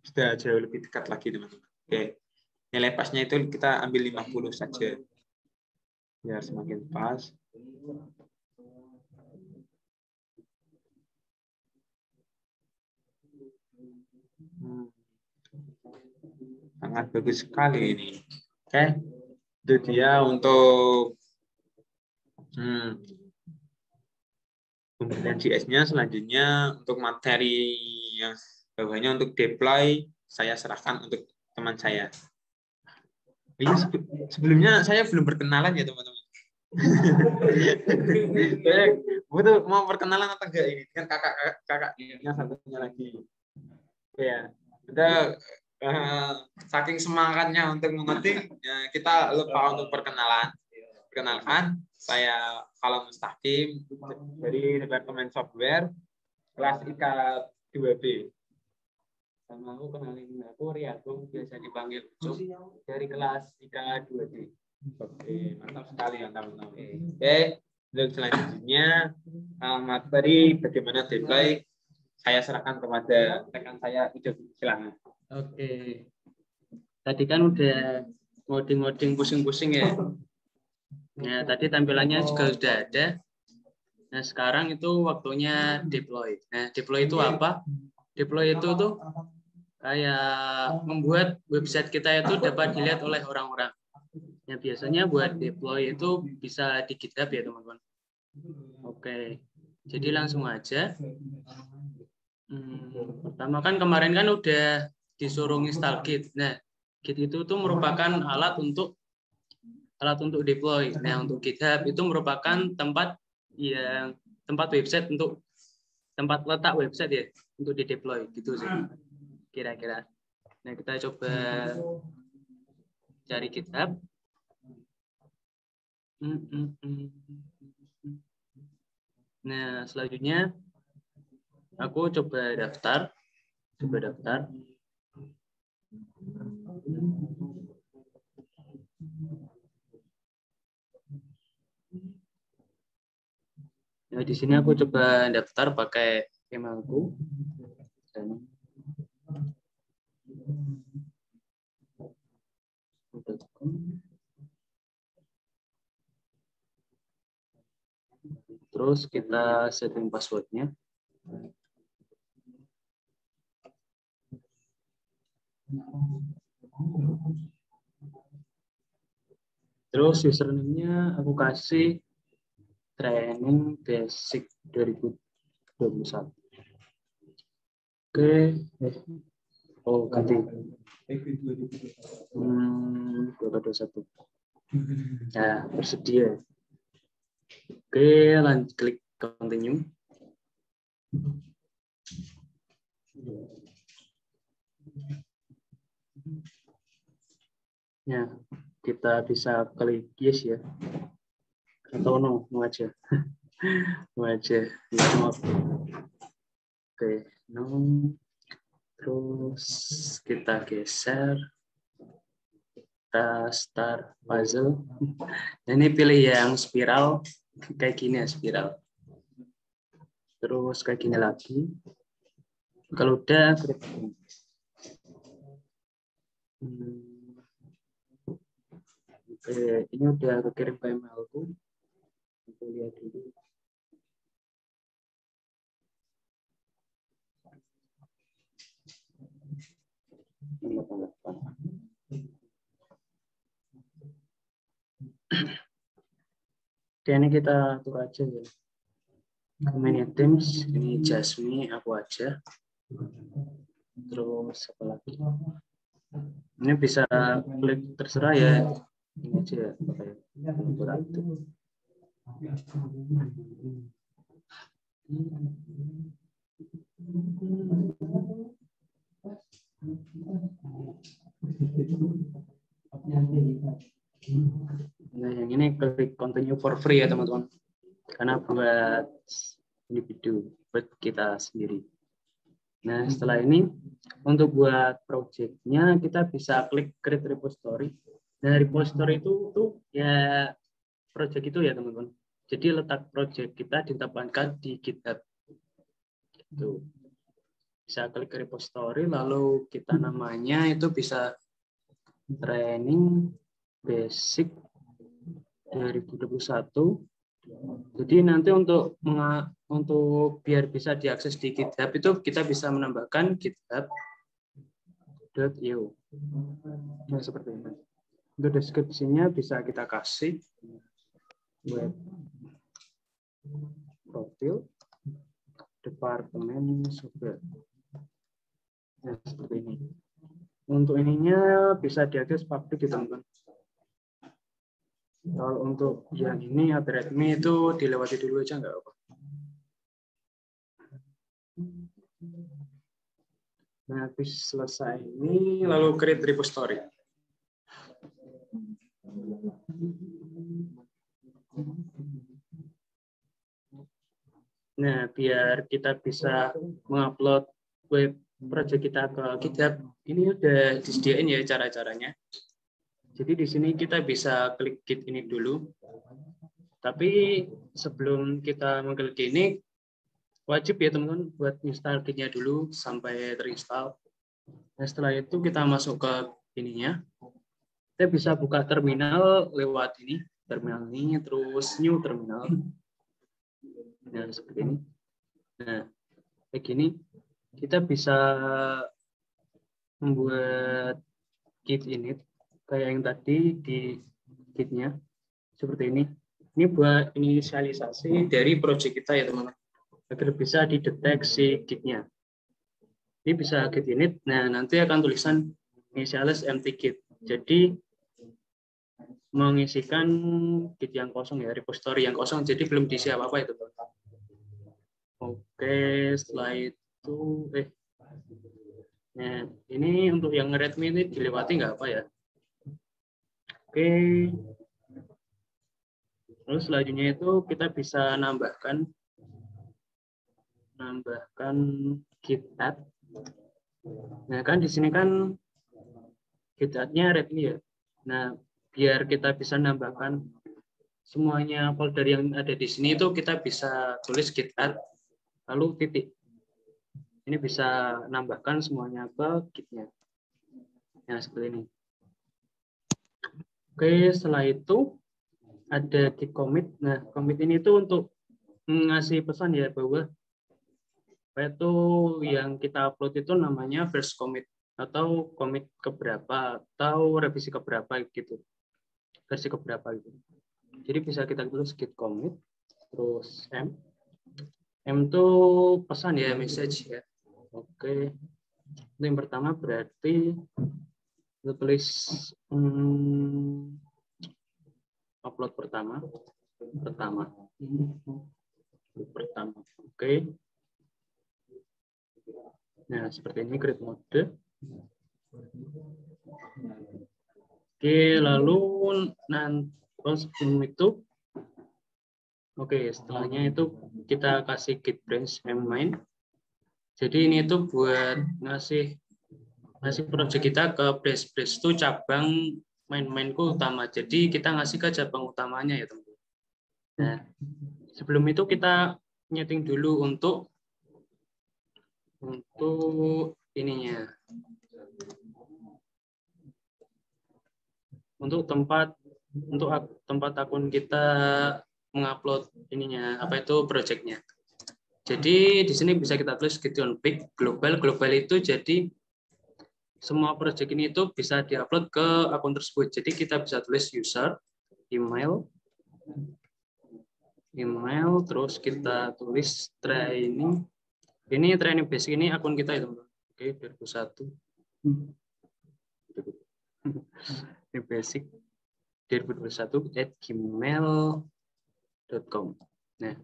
Sudah jauh lebih dekat lagi teman-teman. Oke. Nilai pasnya itu kita ambil 50 saja. Biar semakin pas. Sangat bagus sekali ini. Oke. Itu dia untuk pembelajaran JS-nya. Selanjutnya untuk materi yang bawahnya untuk deploy saya serahkan untuk teman saya. Ini sebelumnya saya belum berkenalan ya teman-teman. Saya butuh mau perkenalan atau enggak ini dengan kakaknya satunya lagi. Ya, udah saking semangatnya untuk mengerti, ya, kita lupa untuk perkenalan. Perkenalkan, saya Falah Mustaqim dari Departemen Software kelas IK 2B. Sama aku kenalin aku Riyadung, biasa dipanggil Ucup dari kelas IK 2D. Oke, mantap sekali ya teman-teman. Oke, untuk selanjutnya materi bagaimana deploy saya serahkan kepada rekan saya Ucup, silakan. Oke. Tadi kan udah ngoding-ngoding pusing-pusing ya. Nah, tadi tampilannya juga sudah ada. Nah, sekarang itu waktunya deploy. Nah, deploy itu apa? Deploy itu tuh kayak membuat website kita itu dapat dilihat oleh orang-orang. Ya, biasanya buat deploy itu bisa di GitHub ya, teman-teman. Oke. Jadi langsung aja. Pertama kan kemarin kan udah disuruh install Git. Nah, Git itu tuh merupakan alat untuk deploy. Nah, untuk GitHub itu merupakan tempat website untuk tempat letak website ya untuk di deploy gitu sih kira-kira. Nah, kita coba cari GitHub. Nah, selanjutnya aku coba daftar. Nah, di sini aku coba daftar pakai emailku. Terus kita setting passwordnya. Terus username-nya aku kasih training basic 2021. Oke. Oh, ganti. 2021. Ya, bersedia. Oke, lanjut klik continue. Ya, kita bisa klik yes ya. Atau no aja. No aja. No. Oke, no. Terus kita geser. Kita start puzzle. Ini pilih yang spiral. Kayak gini ya, spiral. Terus kayak gini lagi. Kalau udah, oke, ini udah kekirim ke emailku. Kita lihat dulu. Oke, ini kita atur aja ya. Many items, ini Jasmine, aku aja. Terus apa lagi? Ini bisa klik terserah ya. Ini aja ya. Nah, yang ini klik continue for free ya teman-teman. Karena buat individu, buat kita sendiri. Nah, setelah ini untuk buat project-nya kita bisa klik create repository. Nah, repository itu tuh ya project itu ya teman-teman. Jadi letak project kita ditempatkan di GitHub. Itu bisa klik repository, lalu kita namanya itu bisa training basic 2021. Jadi nanti untuk biar bisa diakses di GitHub itu kita bisa menambahkan github.io. Nah, seperti ini. Untuk deskripsinya bisa kita kasih web profil departemen software. Nah, seperti ini. Untuk ininya bisa diakses publik ya teman-teman. Kalau untuk yang ini readme itu dilewati dulu aja nggak apa. Nah, habis selesai ini lalu create repository. Nah, biar kita bisa mengupload web project kita ke GitHub, ini udah disediain ya cara-caranya. Jadi di sini kita bisa klik Git ini dulu. Tapi sebelum kita mengklik ini, wajib ya teman-teman buat install Git-nya dulu sampai terinstall. Nah, setelah itu kita masuk ke ininya. Kita bisa buka terminal lewat ini, terminal ini, terus new terminal. Nah, seperti ini. Nah, kayak gini kita bisa membuat Git init kayak yang tadi di Git-nya seperti ini. Ini buat inisialisasi dari project kita ya teman-teman, agar bisa dideteksi Git-nya. Ini bisa Git init. Nah, nanti akan tulisan initialize empty Git. Jadi mengisikan Git yang kosong ya, repository yang kosong. Jadi belum diisi apa-apa itu teman-teman. Oke, setelah itu nah, ini untuk yang readme ini dilewati nggak apa ya? Oke. Terus selanjutnya itu kita bisa nambahkan menambahkan git add. Nah kan di sini kan git add-nya red ini ya. Nah biar kita bisa nambahkan semuanya folder yang ada di sini itu kita bisa tulis git add lalu titik. Ini bisa nambahkan semuanya ke gitnya. Nah seperti ini. Oke, setelah itu ada git commit. Nah, commit ini itu untuk ngasih pesan ya bahwa itu yang kita upload itu namanya first commit atau commit keberapa atau revisi keberapa gitu. Versi keberapa gitu. Jadi bisa kita tulis git commit terus M. M itu pesan ya, message ya. Oke. Itu yang pertama berarti kita tulis upload pertama. Oke. Nah, seperti ini create mode. Oke, lalu sebelum itu setelahnya itu kita kasih git branch main. Jadi ini itu buat ngasih project kita ke branch itu cabang main-mainku utama. Jadi kita ngasih ke cabang utamanya ya teman-teman. Nah, sebelum itu kita nyeting dulu untuk ininya. Untuk tempat akun kita mengupload ininya, projectnya. Jadi di sini bisa kita tulis git config global. Global itu jadi semua project ini itu bisa diupload ke akun tersebut. Jadi kita bisa tulis user, email, terus kita tulis training. Ini training basic ini akun kita ya teman-teman. Oke, 2001. Ini basic 2021@gmail.com. Nah,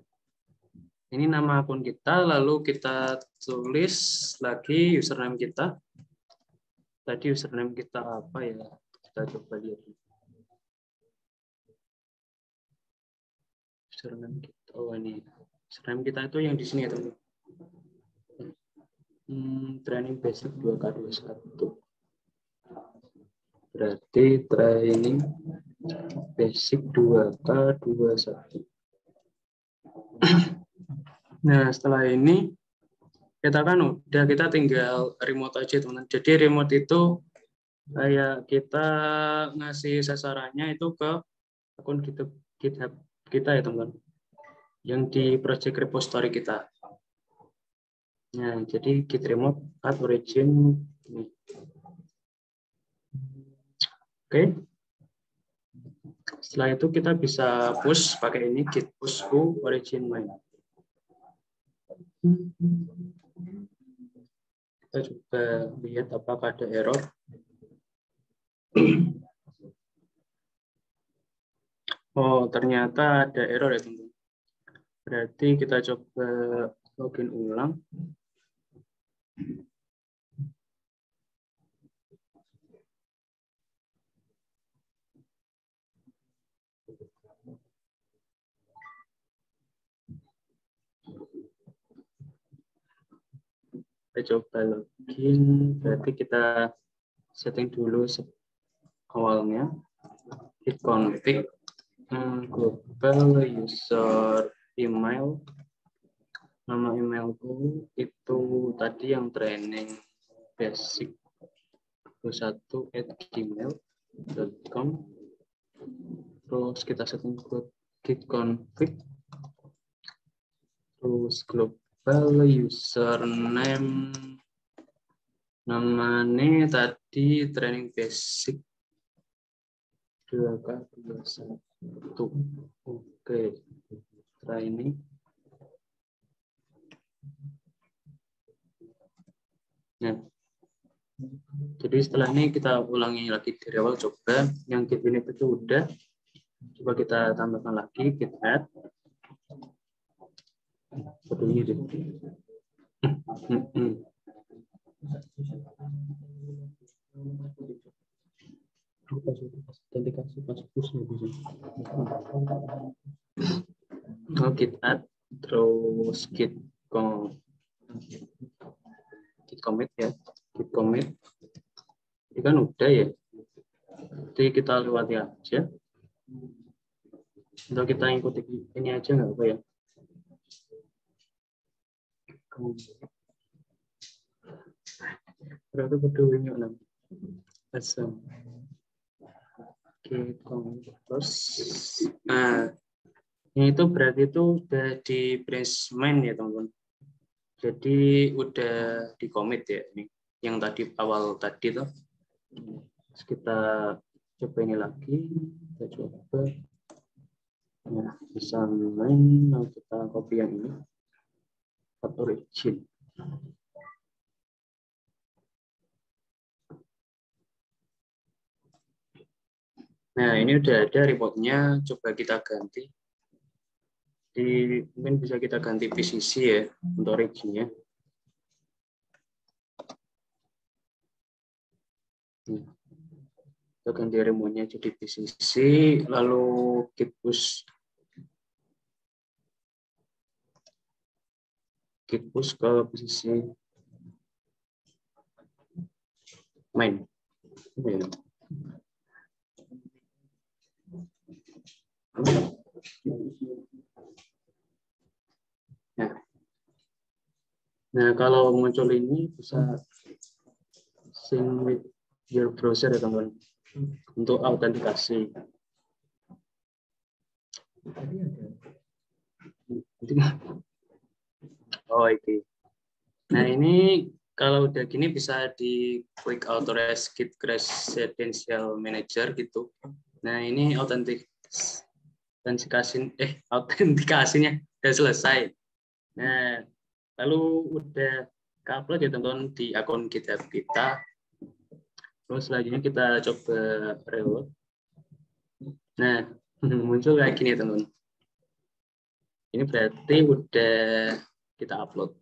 ini nama akun kita, lalu kita tulis lagi username kita. Tadi username kita apa ya? Kita coba lihat. Username kita, ini. Username kita itu yang di sini ya teman-teman. Training basic 2K21. Berarti training basic 2K21. Nah, setelah ini kita tinggal remote aja teman-teman. Jadi remote itu kayak kita ngasih sasarannya itu ke akun GitHub kita ya teman-teman. Yang di project repository kita. Nah, jadi git remote add origin ini. Oke. Setelah itu kita bisa push pakai ini git push to origin main. Kita coba lihat apakah ada error. Oh, ternyata ada error ya teman-teman. Berarti kita coba login ulang. Kita coba login. Berarti kita setting dulu awalnya. Git config global user email. Nama emailku itu tadi yang training basic 21@gmail.com. Terus kita setting ke git config. Terus global username. Namanya tadi training basic 2K21. Oke. Training. Nah, jadi setelah ini kita ulangi lagi dari awal, coba yang git init itu udah, coba kita tambahkan lagi git add. Seperti ini. Git add terus git Git commit ya, git commit. Ini kan udah ya. Jadi kita lewati aja. Atau kita ikuti ini aja nggak apa ya. Berarti berdua ini enam. Asam. Oke, terus. Nah, ini itu berarti itu udah di branch main ya teman-teman. Jadi udah di commit ya ini. Yang tadi awal tadi tuh. Terus kita coba ini lagi. Kita coba. Nah, bisa main. Nah, kita copy yang ini. Path origin. Nah, ini udah ada remote-nya. Coba kita ganti. Mungkin bisa kita ganti PCC ya untuk origin-nya. Kita ganti remote-nya jadi PCC, lalu git push ke PCC main. Nah, kalau muncul ini bisa sync with your browser ya teman-teman untuk autentikasi. Oh ini. Nah ini kalau udah gini bisa di quick authorize git credential manager gitu. Nah ini autentikasinya udah selesai. Nah lalu udah upload ya teman-teman di akun GitHub kita. Terus selanjutnya kita coba reload. Nah muncul kayak gini teman-teman. Ini berarti udah kita upload.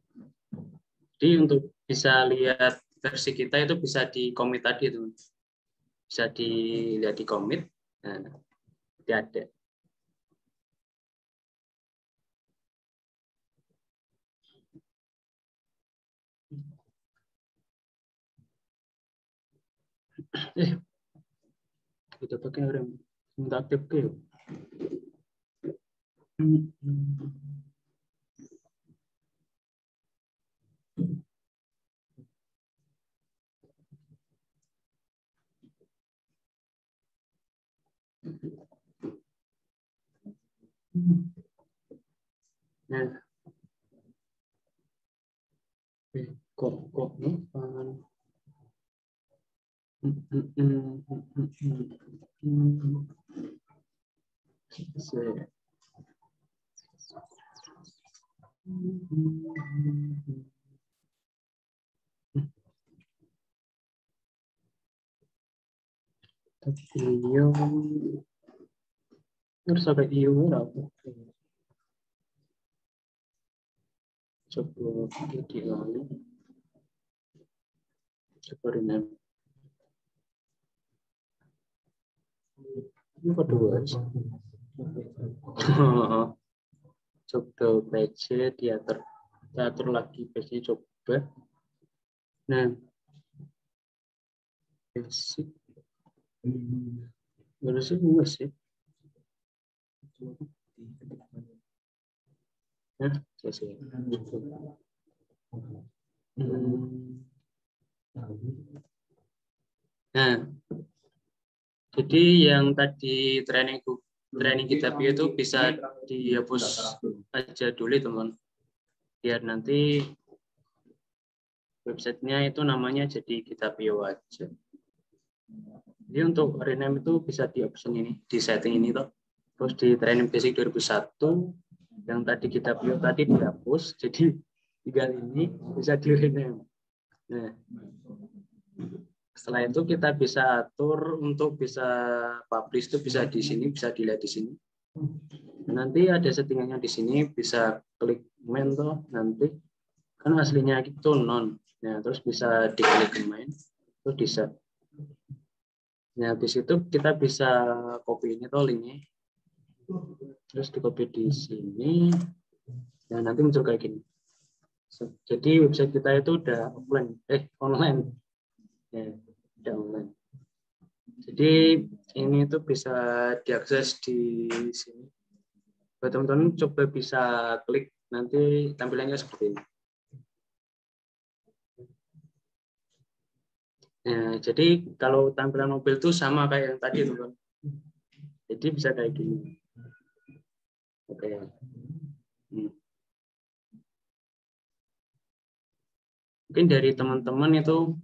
Jadi untuk bisa lihat versi kita itu bisa di commit tadi teman. Bisa dilihat di commit. Nah, tidak ada. Kita pakai orang minta aktif ke. Nah, kok beliau harus ada IO apa? Coba di lalu. Coba rename. Ini kedua. Coba page diatur lagi page coba. Nah, basic. Basic sih. Nah, selesai. Nah, jadi yang tadi training kita itu bisa dihapus aja dulu teman, biar nanti websitenya itu namanya jadi Kitabio aja. Jadi untuk rename itu bisa di option ini, di setting ini toh. Terus di training basic 2001 yang tadi Kitabio tadi dihapus, jadi tinggal ini bisa di rename. Nah, setelah itu kita bisa atur untuk bisa publish itu bisa di sini, bisa dilihat di sini. Nanti ada settingannya di sini, bisa klik main toh nanti kan aslinya itu non. Nah, terus bisa diklik main, terus di set. Nah, habis itu kita bisa copy ini toh linknya. Terus di copy di sini. Nah, nanti muncul kayak gini. Jadi website kita itu udah online. Ya, udah online. Jadi ini tuh bisa diakses di sini. Teman-teman coba bisa klik, nanti tampilannya seperti ini. Nah, jadi kalau tampilan mobil itu sama kayak yang tadi, teman-teman. Jadi bisa kayak gini. Oke. Mungkin dari teman-teman itu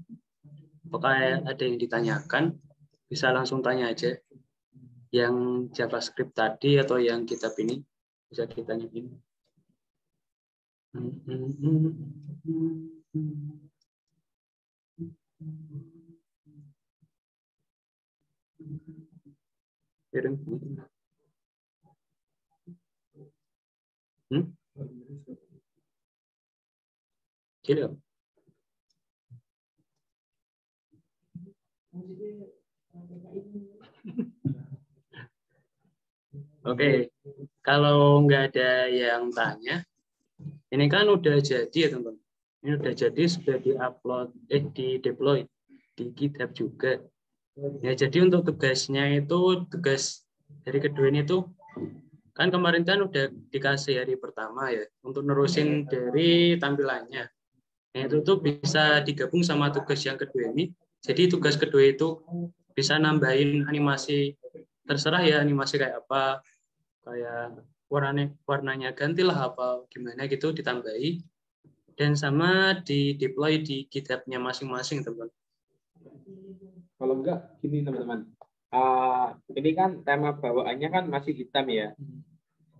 apakah ada yang ditanyakan, bisa langsung tanya aja. Yang JavaScript tadi atau yang kitab ini bisa ditanyain. Gitu. Oke, kalau nggak ada yang tanya, ini kan udah jadi ya teman-teman. Ini udah jadi, sudah di-upload, di-deploy di GitHub juga. Ya, jadi untuk tugasnya itu, tugas dari kedua ini tuh, kan kemarin kan udah dikasih hari pertama ya, untuk nerusin dari tampilannya. Nah, itu tuh bisa digabung sama tugas yang kedua ini. Jadi tugas kedua itu bisa nambahin animasi, terserah ya animasi kayak apa, kayak warnanya gantilah apa gimana gitu ditambahi, dan sama di deploy di GitHub-nya masing-masing teman. Kalau enggak gini teman-teman, ini kan tema bawaannya kan masih hitam ya.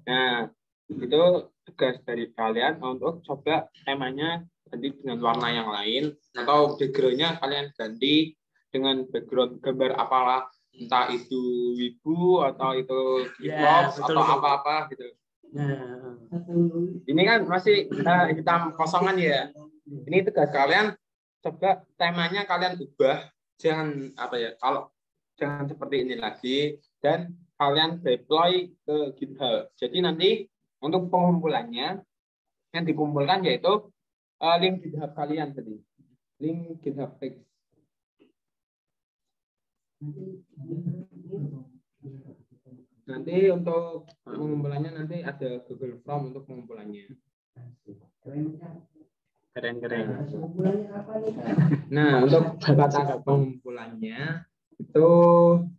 Nah itu tugas dari kalian untuk coba temanya ganti dengan warna yang lain, atau backgroundnya kalian ganti dengan background gambar apalah, entah itu wibu atau itu K-pop atau apa-apa gitu. Ini kan masih hitam kosongan ya. Ini tugas kalian, coba temanya kalian ubah, jangan apa ya, kalau jangan seperti ini lagi, dan kalian deploy ke GitHub. Jadi nanti untuk pengumpulannya yang dikumpulkan yaitu link GitHub kalian tadi, link GitHub text. Nanti untuk pengumpulannya nanti ada Google Form untuk pengumpulannya. Keren-keren. Nah, untuk kata pengumpulannya itu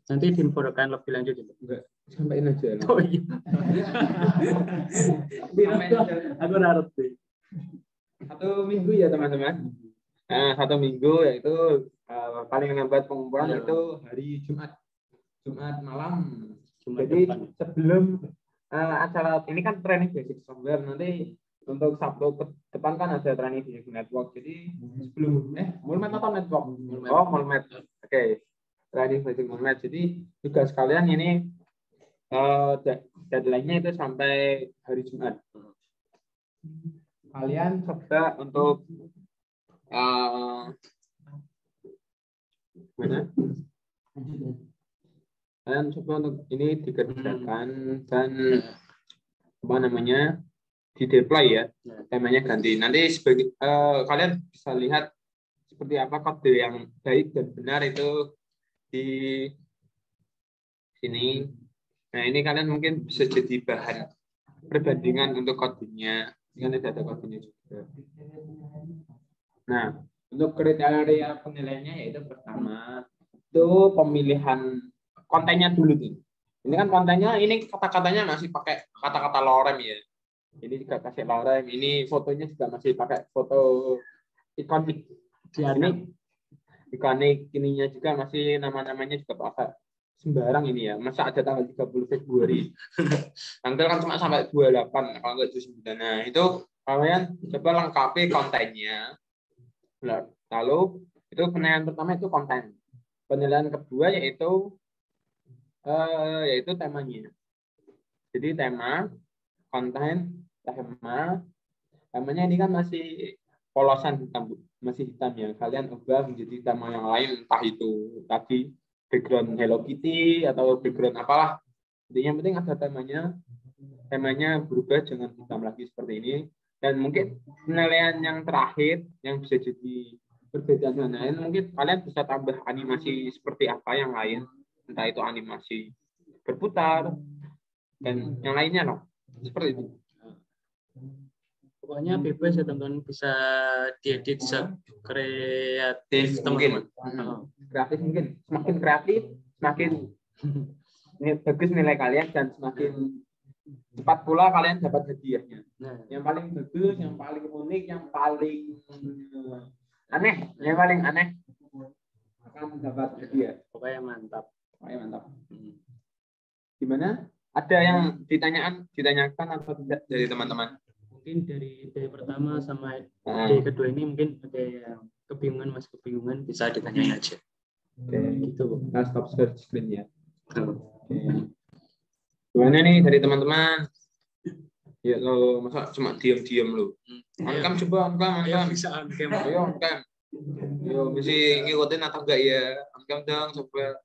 nanti diinfokan lebih lanjut. Enggak, sampaiin aja. Oh iya. Aku ngerti. 1 minggu ya teman-teman. Nah, 1 minggu yaitu paling lambat pengumpulan itu hari Jumat malam. Jadi sebelum acara ini kan training basic software, nanti untuk Sabtu ke depan kan ada training basic network. Jadi sebelum Mulmet atau network? Oh, Mulmet. Oke. Training basic Mulmet. Jadi tugas kalian ini deadline-nya itu sampai hari Jumat. Kalian coba untuk mana? Kalian coba untuk ini dikerjakan dan apa namanya di deploy ya, temanya ganti. Nanti sebagai kalian bisa lihat seperti apa kode yang baik dan benar itu di sini. Nah ini kalian mungkin bisa jadi bahan perbandingan untuk kodenya. Ini kan ada kodenya juga. Nah untuk kriteria penilaiannya yaitu pertama itu pemilihan kontennya dulu nih. Ini kan kontennya, ini kata-katanya masih pakai kata-kata lorem ya. Ini juga kasih lorem. Ini fotonya juga masih pakai foto ikonik. Ini ikonik ininya juga masih nama-namanya juga pakai sembarang ini ya. Masa ada tanggal 30 Februari. Tanggal kan cuma sampai 28 kalau enggak 29. Nah, itu kalian coba lengkapi kontennya. Lalu itu penilaian pertama itu konten. Penilaian kedua yaitu temanya. Jadi tema, konten, temanya ini kan masih polosan hitam, masih hitam ya. Kalian ubah menjadi tema yang lain, entah itu tadi background Hello Kitty atau background apalah. Intinya penting ada temanya berubah, jangan hitam lagi seperti ini. Dan mungkin penilaian yang terakhir yang bisa jadi perbedaan yang lain, mungkin kalian bisa tambah animasi seperti apa yang lain, entah itu animasi berputar dan yang lainnya loh, seperti itu. Pokoknya bebas ya teman-teman, bisa diedit, bisa kreatif Mungkin teman-teman. kreatif, mungkin semakin kreatif semakin bagus nilai kalian dan semakin cepat pula kalian dapat hadiahnya. Nah, Yang paling bagus, yang paling unik, yang paling aneh akan mendapat hadiah. pokoknya mantap. Mantap. Gimana? Ada yang ditanyakan atau tidak dari teman-teman? Mungkin dari ide pertama sama ide kedua ini mungkin ada yang kebingungan bisa ditanyain aja. Oke. Gitu. Nah, stop share screen ya. Oke. Gimana nih dari teman-teman? Ya lo masa cuma diam-diam lo. Angkam coba angkam. Bisa angkam. Ayo angkam. Yo mesti ngikutin atau enggak ya? Angkam dong coba.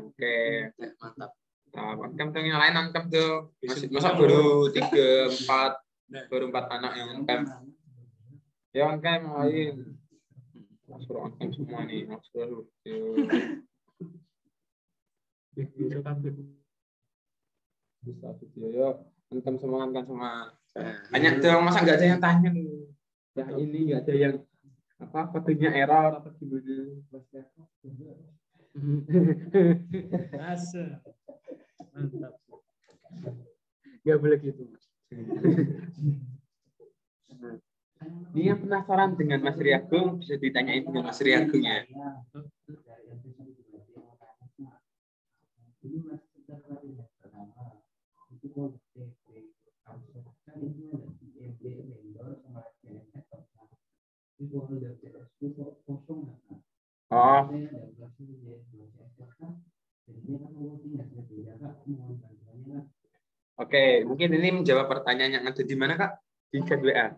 Oke. Mantap. Angkam dong yang lain angkam dong. Masa baru 3, 4 baru 4 anak yang angkam. Ya angkam lain. Suruh angkam semua nih. Suruh. Bisa video ya, angkam semua. Banyak dong, masa nggak ada yang tanya nih. Ya ini nggak ada yang apa fotonya error atau gimana? Asa. Mantap. Nggak boleh gitu. Ini yang penasaran dengan Mas Riagung bisa ditanyain dengan Mas Riagung ya. Oh. Oke, mungkin ini menjawab pertanyaan yang ada di mana Kak? Di chat WA.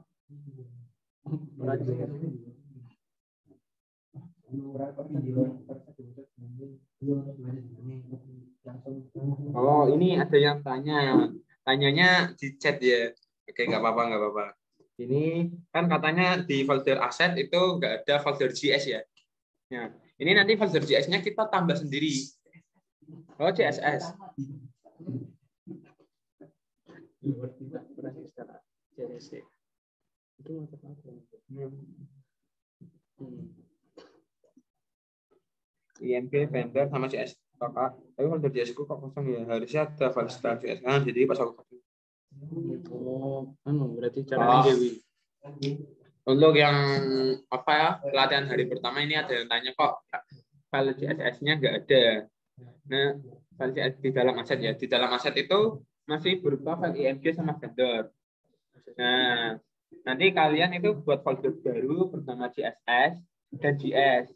Oh, ini ada yang tanyanya di chat ya. Oke, nggak apa-apa. Ini kan katanya di folder aset itu nggak ada folder JS ya. Nah, ini nanti folder JS-nya kita tambah sendiri. Oh, CSS. IMG, vendor, sama CS. Tapi folder JS ku kok kosong ya. Harusnya ada file style JS. Nah, jadi pas aku Oh, berarti caranya Dewi. Untuk yang apa ya, pelatihan hari pertama ini ada yang tanya kok file CSS-nya nggak ada. Nah, file CSS di dalam aset ya. Di dalam aset itu masih berupa file IMG sama vendor. Nah, nanti kalian itu buat folder baru bernama CSS dan JS.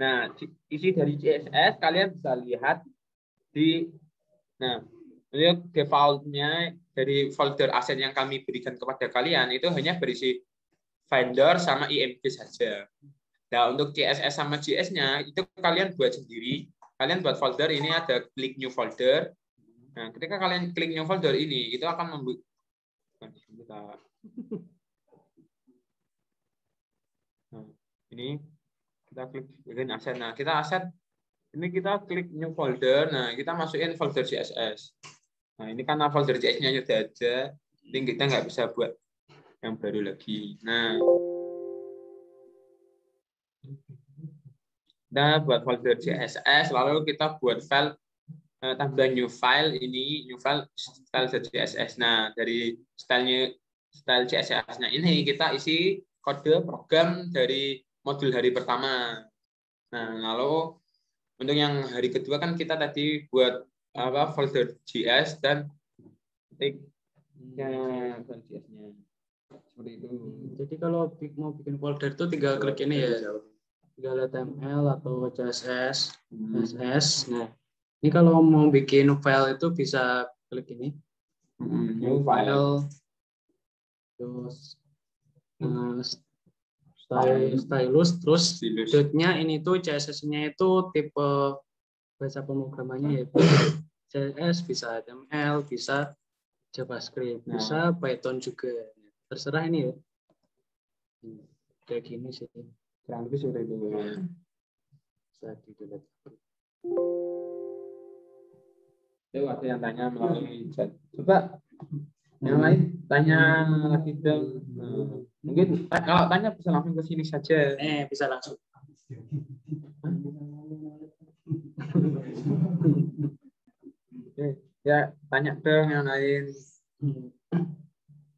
Nah, isi dari CSS kalian bisa lihat di default-nya dari folder aset yang kami berikan kepada kalian itu hanya berisi vendor sama IMG saja. Nah, untuk CSS sama JS-nya itu kalian buat sendiri. Kalian buat folder ini ada klik new folder. Nah, ketika kalian klik new folder ini, itu akan membuat ini kita klik bikin aset. Nah, kita aset ini kita klik new folder. Nah, kita masukin folder CSS. Nah, ini karena folder JS-nya sudah ada, jadi kita nggak bisa buat yang baru lagi. Nah, kita buat folder CSS, lalu kita buat file tambah new file ini, new file style CSS. Nah, dari style CSS-nya ini kita isi kode program dari modul hari pertama. Nah, lalu untuk yang hari kedua kan kita tadi buat folder JS dan ketiknya JS-nya. Seperti itu. Jadi kalau mau bikin folder itu tinggal klik ini ya. Tinggal HTML atau CSS. Nah, ini kalau mau bikin file itu bisa klik ini. New file. Terus stylus, terus dot-nya ini tuh CSS-nya itu tipe bahasa pemrogramannya yaitu CSS, bisa HTML, bisa JavaScript, Nah. bisa Python juga. Terserah ini ya. Kayak gini sih. Kurang lebih seperti itu. Bisa dilihat. Itu ada yang tanya melalui chat. Coba yang lain tanya lagi dong. Mungkin kalau tanya bisa langsung ke sini saja. Bisa langsung. Ya, tanya dong yang lain.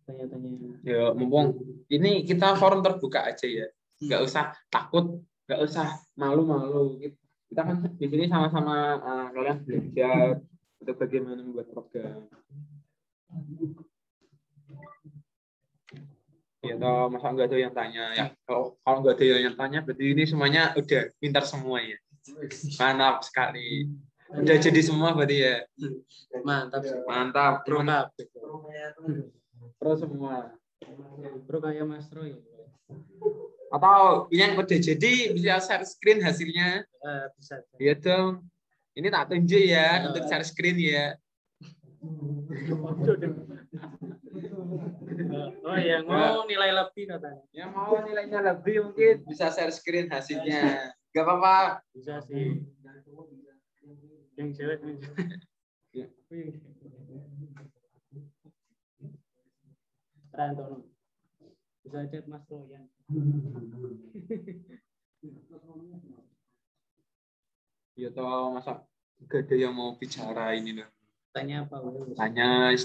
Tanya-tanya. Ya, mumpung ini kita forum terbuka aja ya. Nggak usah takut, nggak usah malu-malu. Kita kan di sini sama-sama kalian belajar untuk bagaimana membuat program. Ya, toh masa nggak ada yang tanya ya. Kalau nggak ada yang tanya, berarti ini semuanya udah pintar semua ya. Mantap sekali. Udah jadi semua berarti ya. Mantap sih. Mantap. Pro Pro semua. Pro kayak Mas Roy. Atau yang udah jadi bisa share screen hasilnya. Bisa. Iya dong. Ini tak tunjuk ya untuk share screen ya. Oh yang mau nilai lebih katanya. Yang mau nilainya lebih mungkin bisa share screen hasilnya. Gak apa-apa. Bisa sih. Yang cewek. Rantono. Bisa chat Mas Royan. Ya toh masa gak ada yang mau bicara ini loh. Tanya apa? Tanya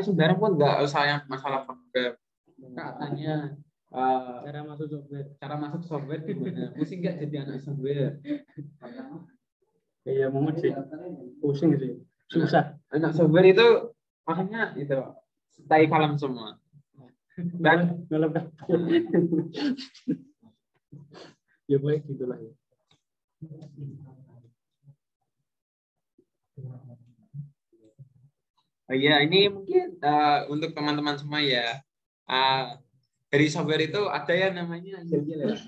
sembarang pun nggak usah yang masalah program. Kak tanya Cara masuk software gimana? Pusing nggak jadi anak software? Iya mau sih. Pusing sih. Susah. Anak software itu makanya itu stay kalem semua. Dan ya baik gitulah ya. Oh iya, ini mungkin untuk teman-teman semua ya. Dari software itu ada yang namanya yel-yel ya.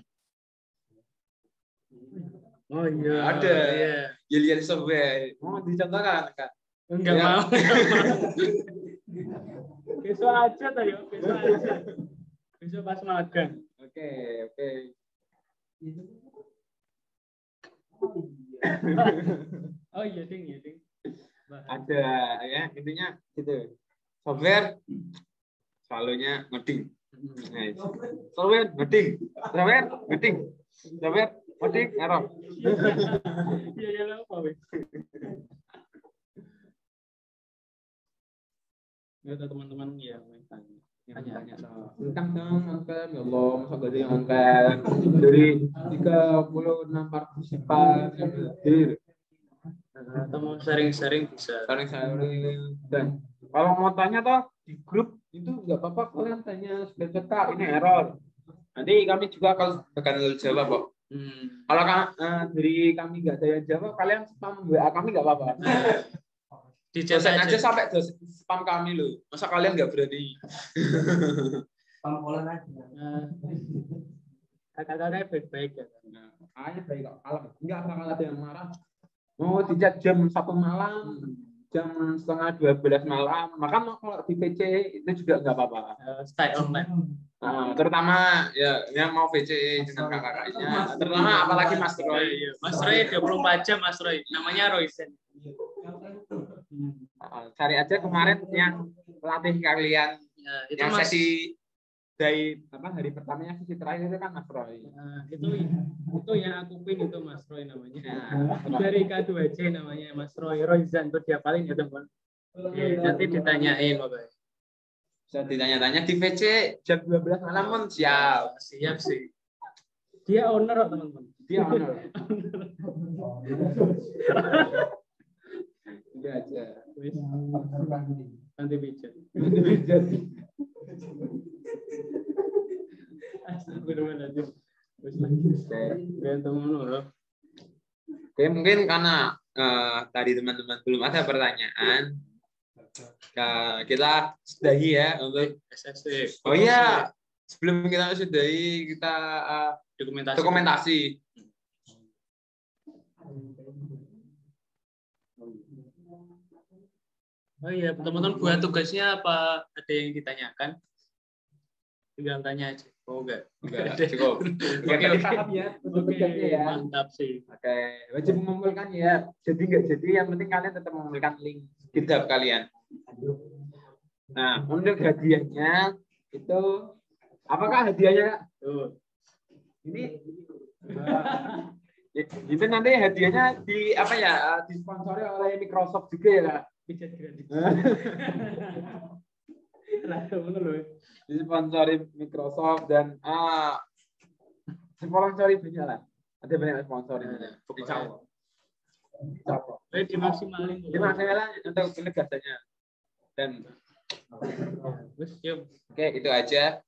Oh iya. Ada. Iya. Yel-yel software. Mau dicontohkan, Kak? Enggak Ya. mau. Besok aja toh ya, besok aja. Besok pas magang. Oke. Oh iya ding. Ada ya, intinya gitu. Software selalunya ngoding. Nice. Software ngoding. Software ngoding error. Iya apa weh. Ya teman-teman ya tanya. Tentang dong angkat, ya Allah, masa gak ada yang angkat dari 36 partisipan yang hadir. Atau mau sharing-sharing bisa. Sharing dan kalau mau tanya toh di grup itu nggak apa-apa, kalian tanya sebentar Kak, ini error. Nanti kami juga akan jawab kok. Kalau dari kami nggak ada yang jawab, kalian spam WA kami nggak apa-apa. Di chat aja sampai spam kami loh. Masa kalian nggak berani? Spam olan aja. Kata-katanya baik-baik ya. Ayo baik kok. Kalau nggak bakal ada yang marah. Mau dicat jam 1 malam, jam 11:30 malam. Maka kalau di PC itu juga nggak apa-apa. Stay online. Terutama ya yang mau VC dengan kakak-kakaknya. Terutama apalagi Mas Roy. Iya. Mas Roy 24 jam Mas Roy. Namanya Roysen. Cari aja kemarin yang pelatih kalian itu yang Mas, sesi dari hari pertamanya sesi terakhir itu kan Mas Roy. Itu yang aku pin itu Mas Roy namanya. Dari K2C namanya Mas Royzan tuh dia paling ya teman. Nanti ditanyain pokoknya. Bisa ditanya-tanya di VC jam 12 malam pun siap. Siap sih. Dia owner kok teman-teman. Dia owner. Udah aja. Nanti pijat. Astagfirullahaladzim. Oke, mungkin karena tadi teman-teman belum ada pertanyaan, kita sudahi ya untuk SSC. Oh iya, sebelum kita sudahi kita dokumentasi. Oh iya, teman-teman buat tugasnya apa ada yang ditanyakan? Tinggal tanya aja. Oh enggak Cukup. Oke, Oke, paham ya untuk Oke, tugasnya ya. mantap sih. Oke, wajib mengumpulkan ya. Jadi nggak jadi, yang penting kalian tetap mengumpulkan link GitHub kalian. Nah, untuk hadiahnya itu apakah hadiahnya, Kak? Tuh. Ini itu nanti hadiahnya di apa ya? Disponsori oleh Microsoft juga ya, Kak? Bisa gratis. Disponsori Microsoft dan sponsori banyak lah. Ada banyak sponsor ini. Dicapok. Dimaksimalin. Dimaksimalin untuk penegasannya. Dan oke, itu aja.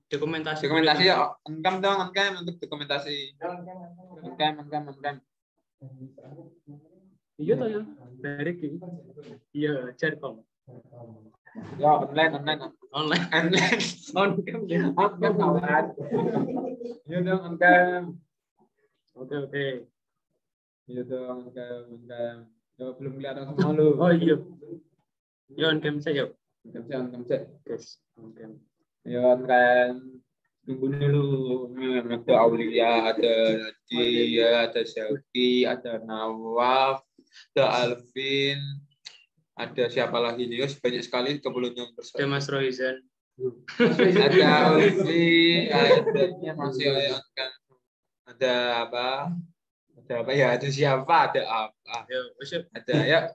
Dokumentasi ya, engkam dong, engkam untuk dokumentasi. Engkam. Iya toh ya. Dari iya, Jarkom. Ya, online. Engkam kawan. Iya dong, engkam. Oke. Iya dong, engkam. Ya, belum kelihatan semua lu. Oh iya. Yo, engkam saya. Engkam saya. Guys, engkam. Ya kan, tunggu dulu. Ada Aulia, ada Nadia, ada Selki, ada Nawaf, ada Alvin, ada siapa lagi nih? Banyak sekali kebetulan Ada Mas Roizan. ada Alvin, ada masih kan. Ada apa? Ya? Ada siapa? Ada apa? Ada ya.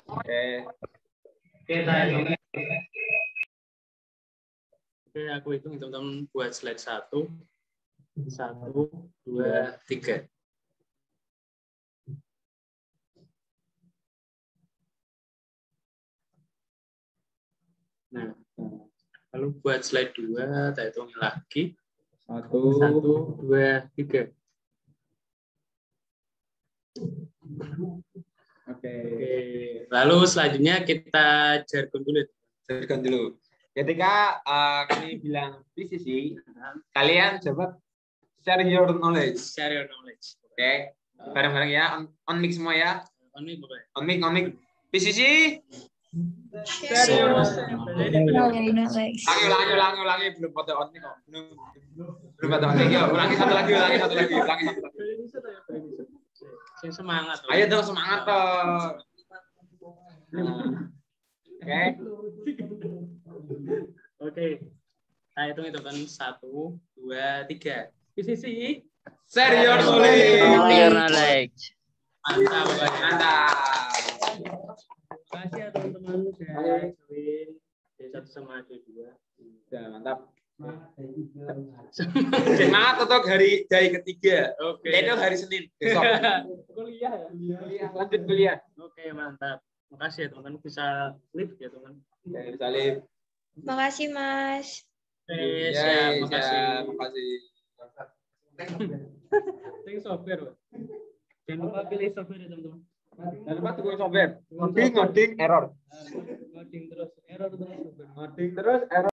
Oke. Oke, aku hitung teman-teman buat slide 1, 2, 3. Nah, lalu buat slide 2, kita hitung lagi. 1, 2, 3. Oke. Lalu selanjutnya kita jargon dulu. Ketika kami bilang PCC, kalian coba share your knowledge. Oke. Bareng-bareng ya. On mic semua ya. On mic. PCC. Share your knowledge. Ulangi. Belum pada on mic kok. Belum pada on mic. Yuk, ulangi satu lagi. Semangat. Ayo dong, semangat toh. Oke. Nah, hitung kan 1, 2, 3. PCC. Share your knowledge. Mantap. Terima kasih ya teman-teman sudah join D1 sama D2. Ya, mantap. Semangat untuk hari ketiga. Oke. Itu hari Senin besok. Kuliah ya? Lanjut kuliah. Oke, mantap. Makasih ya teman-teman, bisa live ya teman. Ya, bisa live. Makasih Mas. Siap, makasih. Thank software. Jangan lupa pilih software ya teman-teman. Jangan lupa tunggu software. Ngoding error. Ngoding terus error. Ngoding terus error.